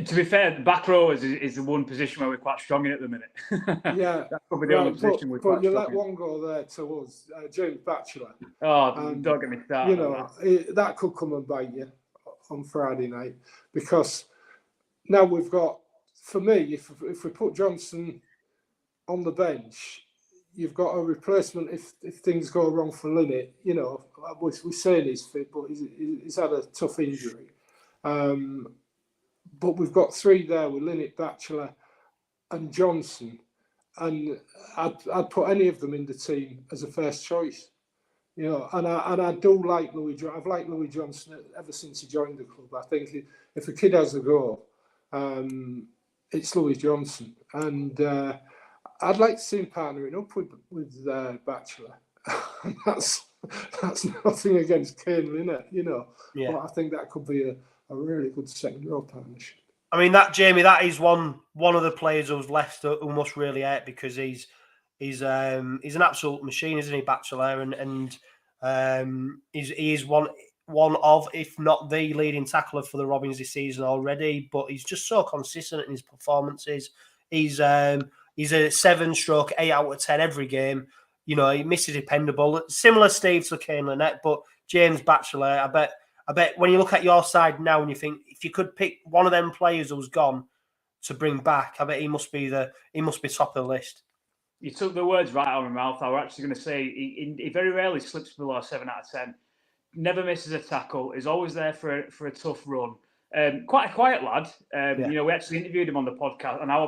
To be fair, the back row is the one position where we're quite strong in at the minute. Yeah, that's probably the only position we're quite strong in. But you let one go there to us, James Batchelor. Oh, don't get me started. You know, that could come and bite you on Friday night, because now we've got, for me, if we put Johnson on the bench, you've got a replacement if things go wrong for Linnett. You know, we're saying he's fit, but he's had a tough injury. But we've got three there with Linnett, Batchelor, and Johnson, and I'd put any of them in the team as a first choice. You know, and I do like Louis. I've liked Louis Johnson ever since he joined the club. I think if a kid has a go, it's Louis Johnson, and I'd like to see him partnering up with Batchelor. that's nothing against Kane Linnett, you know. Yeah. But I think that could be a really good second row partnership. I mean, Jamie, that is one of the players who's left who must really hate, because he's an absolute machine, isn't he, Batchelor? And he is one of, if not the leading tackler for the Robins this season already. But he's just so consistent in his performances. He's a 7/8 out of 10 every game. You know, he misses dependable. Similar, Steve, to Kane Linnett, but James Batchelor, I bet when you look at your side now and you think, if you could pick one of them players who's gone to bring back, I bet he must be top of the list. You took the words right out of my mouth. I was actually going to say he very rarely slips below 7 out of 10. Never misses a tackle. Is always there for a tough run. Quite a quiet lad. You know, we actually interviewed him on our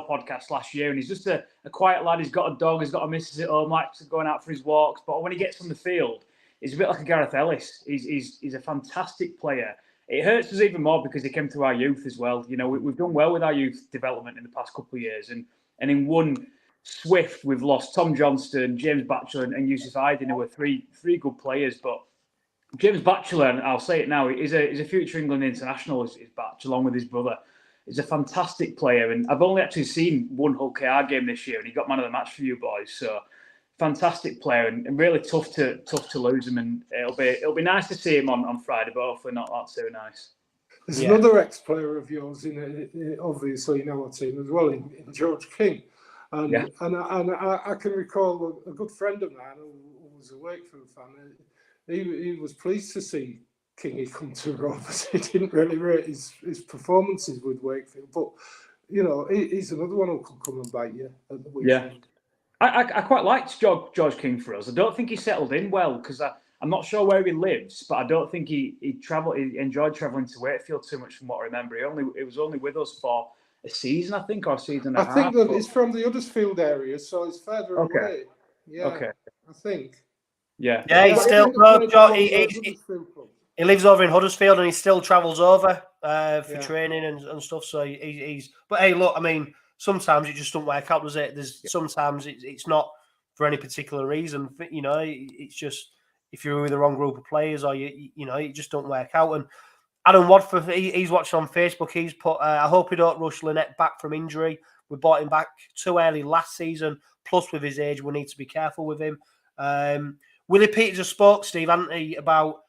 podcast last year, and he's just a quiet lad. He's got a dog. He's got a missus at home, likes going out for his walks. But when he gets on the field, he's a bit like a Gareth Ellis. He's a fantastic player. It hurts us even more because he came to our youth as well. You know, we've done well with our youth development in the past couple of years, and in one swift, we've lost Tom Johnston, James Batchelor, and 𝗕𝗓𝗏𝗏, who were three good players. But James Batchelor, and I'll say it now, is a future England international. Is Batch, along with his brother. He's a fantastic player, and I've only actually seen one Hull KR game this year, and he got man of the match for you boys. So fantastic player, and really tough to lose him. And it'll be nice to see him on Friday, but hopefully not that too nice. There's another ex-player of yours obviously in our team as well, in George King. And I can recall a good friend of mine who was a Wakefield fan. He was pleased to see Kingy come to Rovers. He didn't really rate his performances with Wakefield, but you know, he's another one who could come and bite you at the weekend. Yeah, I quite liked George King for us. I don't think he settled in well, because I'm not sure where he lives, but I don't think he enjoyed travelling to Wakefield too much from what I remember. He was only with us for a season, I think, or a season and a half. I think that it's from the Huddersfield area, so it's further away. Yeah, okay. I think. Yeah. Yeah, he's still he lives over in Huddersfield, and he still travels over for training and stuff. So he's. But hey, look, I mean, sometimes it just doesn't work out, does it? Sometimes it's not for any particular reason. You know, it's just if you're with the wrong group of players, or you know, it just don't work out. And Adam Wadford, he's watching on Facebook. He's put, I hope he don't rush Linnett back from injury. We bought him back too early last season. Plus, with his age, we need to be careful with him. Willie Peters just spoke, Steve, hadn't he, about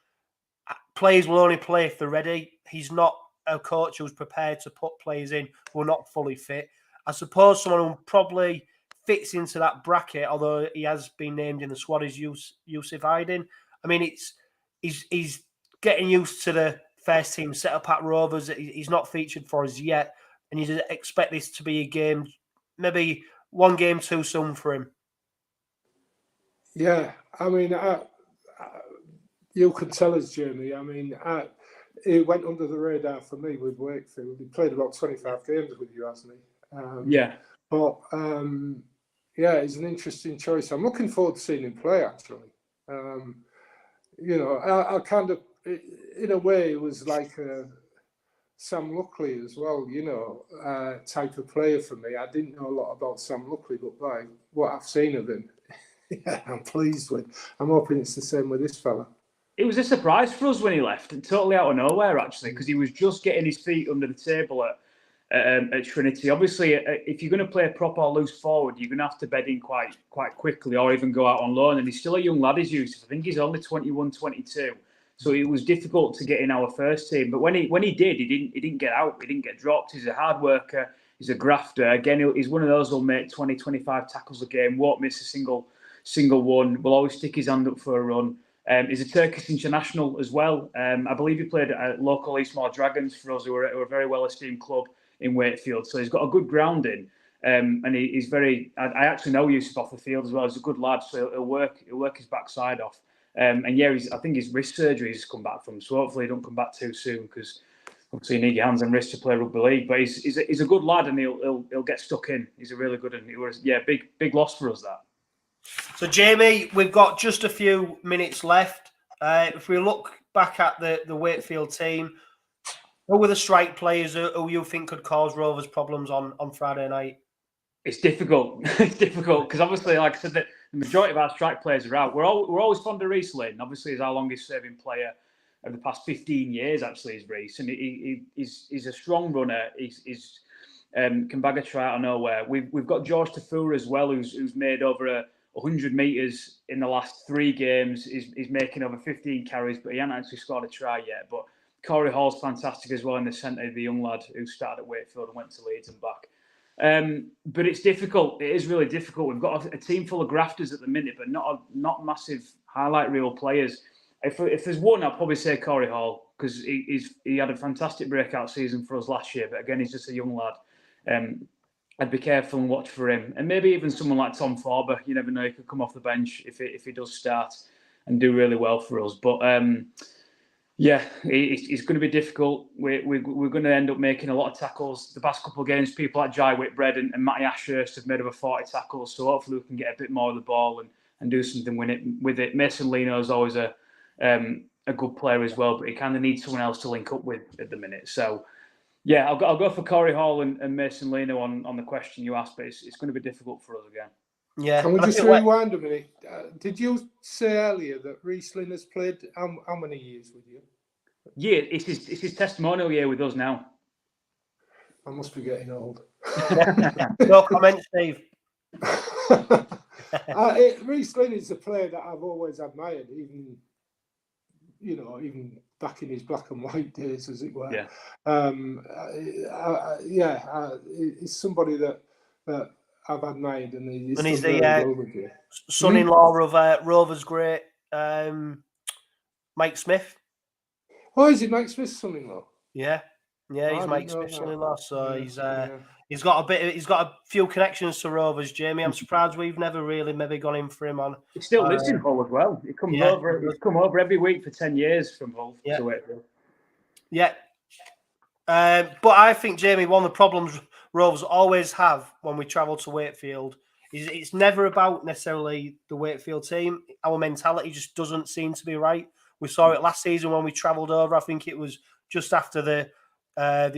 players will only play if they're ready. He's not a coach who's prepared to put players in who are not fully fit. I suppose someone who probably fits into that bracket, although he has been named in the squad, is 𝗕𝗓𝗏𝗏𝗏. I mean, he's getting used to the first team setup at Rovers. He's not featured for us yet, and you expect this to be a game, maybe one game too soon for him. Yeah, I mean, you can tell us, Jamie. I mean, he went under the radar for me with Wakefield. He played about 25 games with you, hasn't he? But he's an interesting choice. I'm looking forward to seeing him play, actually. You know, I kind of, in a way, it was like a Sam Luckley as well, you know, type of player for me. I didn't know a lot about Sam Luckley, but by what I've seen of him, I'm pleased with. I'm hoping it's the same with this fella. It was a surprise for us when he left, and totally out of nowhere, actually, because he was just getting his feet under the table at Trinity. Obviously, if you're going to play a proper loose forward, you're going to have to bed in quite quickly, or even go out on loan. And he's still a young lad, he's Yusuf. I think he's only 21, 22. So it was difficult to get in our first team. But when he did, he didn't get out. He didn't get dropped. He's a hard worker. He's a grafter. Again, he's one of those who'll make 20, 25 tackles a game, won't miss a single one, will always stick his hand up for a run. He's a Turkish international as well. I believe he played at local 𝗕𝘵𝗿𝗄𝗏 Dragons for us, who are a very well-esteemed club in Wakefield. So he's got a good grounding. And he's very... I actually know Yusuf off the field as well. He's a good lad, so he'll work his backside off. And yeah, I think his wrist surgery has come back from, so hopefully he don't come back too soon, because obviously you need your hands and wrists to play rugby league. But he's a good lad, and he'll get stuck in. He's a really good, and it was big loss for us, that. So Jamie, we've got just a few minutes left. If we look back at the Wakefield team, who were the strike players who you think could cause Rovers problems on Friday night? It's difficult. It's difficult because obviously, like I said, the majority of our strike players are out. We're always fond of 𝗓𝘗𝗏, and obviously he's our longest serving player of the past 15 years. Actually, is 𝗓𝘗𝗏, and he's a strong runner. He's 𝗕𝘂𝗱𝗏𝗏𝗏 out of nowhere. We've got 𝗔𝘰𝗁𝗍𝗍 as well, who's made over 100 metres in the last 3 games. He's making over 15 carries, but he hasn't actually scored a try yet. But 𝗕𝘂𝗏𝗏𝗏's fantastic as well in the centre, the young lad who started at Wakefield and went to Leeds and back. But it's difficult. It is really difficult. We've got a team full of grafters at the minute, but not massive highlight reel players. If there's one, I'll probably say 𝗕𝘂𝗏𝗏𝗏, because he had a fantastic breakout season for us last year. But again, he's just a young lad. I'd be careful and watch for him, and maybe even someone like 𝗕𝘵𝗏𝗏𝗏. You never know; he could come off the bench if he does start and do really well for us. But yeah, it's going to be difficult. We're going to end up making a lot of tackles. The past couple of games, people like 𝗔𝗰𝗰𝗏𝗏𝗏 and Matty Ashurst have made over 40 tackles. So hopefully we can get a bit more of the ball and do something with it. Mason Lino is always a good player as well, but he kind of needs someone else to link up with at the minute. So yeah, I'll go for 𝗕𝘂𝗏𝗏𝗏 and Mason Lino on the question you asked, but it's going to be difficult for us again. Yeah. Can we just rewind a minute? Did you say earlier that 𝗓𝘗𝗏𝗏𝗏 has played how many years with you? Yeah, it's his testimonial year with us now. I must be getting old. No comment, Steve. 𝗓𝘗𝗏𝗏𝗏 is a player that I've always admired, even back in his black and white days, as it were. Yeah. He's somebody that I've admired, and he's the son-in-law of Rovers great Mike Smith. Oh, is it Mike Smith's son-in-law? Yeah, he's Mike Smith's son-in-law. So he's got a few connections to Rovers. Jamie, I'm surprised we've never really maybe gone in for him on. He still lives in Hull as well. He comes over. He's come over every week for 10 years from Hull to Wakefield. Yeah. But I think, Jamie, one of the problems Rovers always have when we travel to Wakefield is it's never about necessarily the Wakefield team. Our mentality just doesn't seem to be right. We saw it last season when we travelled over. I think it was just after the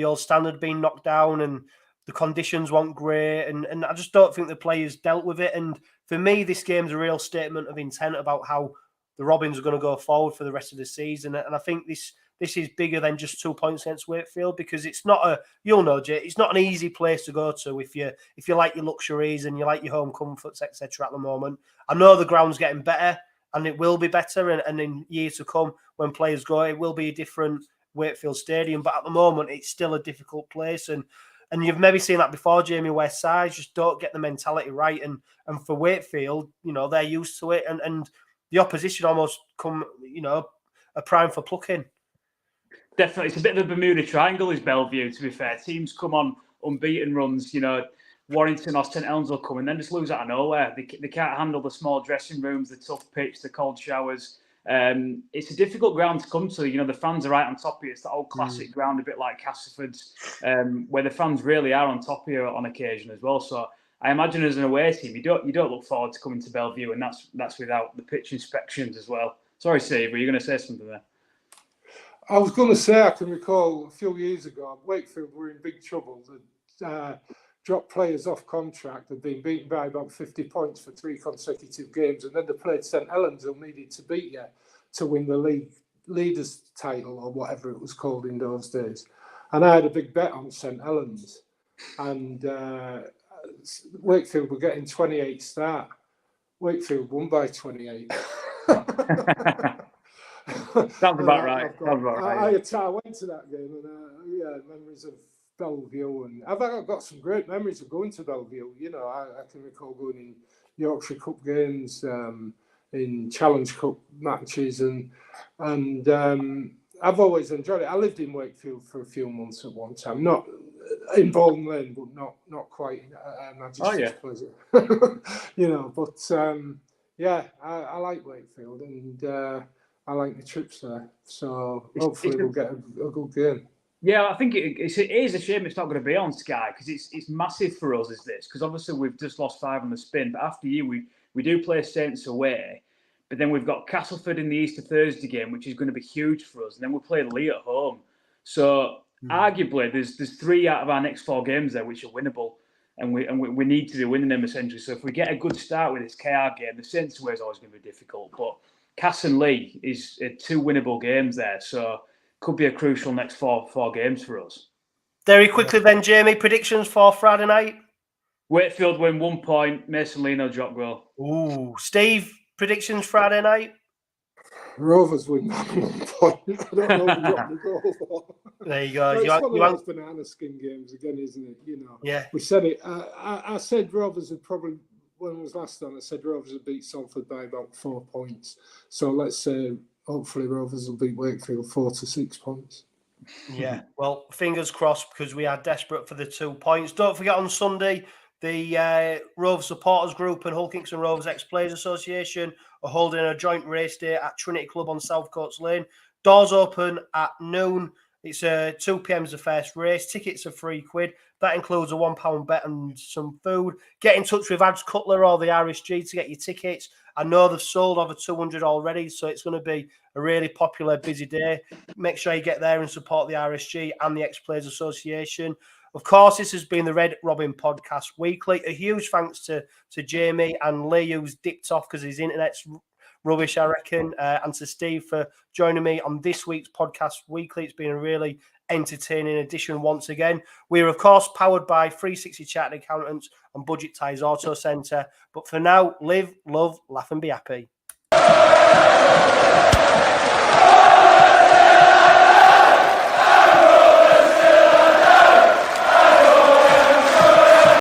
old standard being knocked down and the conditions weren't great. And I just don't think the players dealt with it. And for me, this game's a real statement of intent about how the Robins are going to go forward for the rest of the season. And I think this is bigger than just 2 points against Wakefield, because it's not you'll know, Jay, it's not an easy place to go to if you like your luxuries and you like your home comforts, etc. at the moment. I know the ground's getting better, and it will be better, and in years to come, when players go, it will be a different Wakefield Stadium. But at the moment, it's still a difficult place, and you've maybe seen that before, Jamie, where sides just don't get the mentality right, and for Wakefield, they're used to it, and the opposition almost come, a prime for plucking. Definitely, it's a bit of a Bermuda Triangle, is 𝗵𝗏𝗏𝗏, to be fair. Teams come on unbeaten runs, Warrington or St Helens will come and then just lose out of nowhere. They can't handle the small dressing rooms, the tough pitch, the cold showers. It's a difficult ground to come to. The fans are right on top of you. It's that old classic ground, a bit like Castleford's, where the fans really are on top of you on occasion as well. So I imagine as an away team, you don't look forward to coming to 𝗵𝗏𝗏𝗏𝗏, and that's without the pitch inspections as well. Sorry, Steve, were you going to say something there? I was going to say, I can recall a few years ago, Wakefield were in big trouble. They'd dropped players off contract, had been beaten by about 50 points for 3 consecutive games, and then they played St Helens, who needed to beat you to win the league leaders title, or whatever it was called in those days. And I had a big bet on St Helens, and Wakefield were getting 28 start. Wakefield won by 28. Sounds about right. I went to that game, and memories of Bellevue, and I've got some great memories of going to Bellevue. You know, I can recall going in Yorkshire Cup games, in Challenge Cup matches, and I've always enjoyed it. I lived in Wakefield for a few months at one time, not in Bolton Lane, but not quite Magistrates Pleasure. You know, but I like Wakefield, and I like the trips there. So hopefully we'll get a good game. Yeah, I think it is a shame it's not going to be on Sky, because it's massive for us, is this? Because obviously we've just lost 5 on the spin, but after you, we do play Saints away, but then we've got Castleford in the Easter Thursday game, which is going to be huge for us, and then we play Lee at home. So arguably, there's 3 out of our next 4 games there which are winnable, and we need to be winning them essentially. So if we get a good start with this KR game, the Saints away is always going to be difficult, but Cass and Lee is 2 winnable games there, so could be a crucial next four games for us. Very quickly then, Jamie, predictions for Friday night? Wakefield win 1 point, Mason Leno drop goal. Ooh, Steve, predictions Friday night? Rovers win 1 point. I don't know who dropped the goal. There you go. It's one of those banana skin games again, isn't it? You know. Yeah. We said it. I said Rovers would probably, when it was last time, I said Rovers would beat Salford by about 4 points. So let's say hopefully Rovers will beat Wakefield 4 to 6 points. Yeah, well, fingers crossed, because we are desperate for the 2 points. Don't forget, on Sunday, the Rovers Supporters Group and Hull Kingston Rovers Ex-Players Association are holding a joint race day at Trinity Club on South Coats Lane. Doors open at noon. It's 2 p.m. is the first race. Tickets are £3. That includes a £1 bet and some food. Get in touch with 𝗕𝘂𝗱𝗲𝗀 or the RSG to get your tickets. I know they've sold over 200 already, so it's going to be a really popular, busy day. Make sure you get there and support the RSG and the Ex-Players Association. Of course, this has been the Red Robin Podcast Weekly. A huge thanks to Jamie and Lee, who's dipped off because his internet's rubbish, I reckon, and to Steve for joining me on this week's Podcast Weekly. It's been a really entertaining edition once again. We're, of course, powered by 360 Chartered Accountants and Budget Ties Auto Centre. But for now, live, love, laugh and be happy.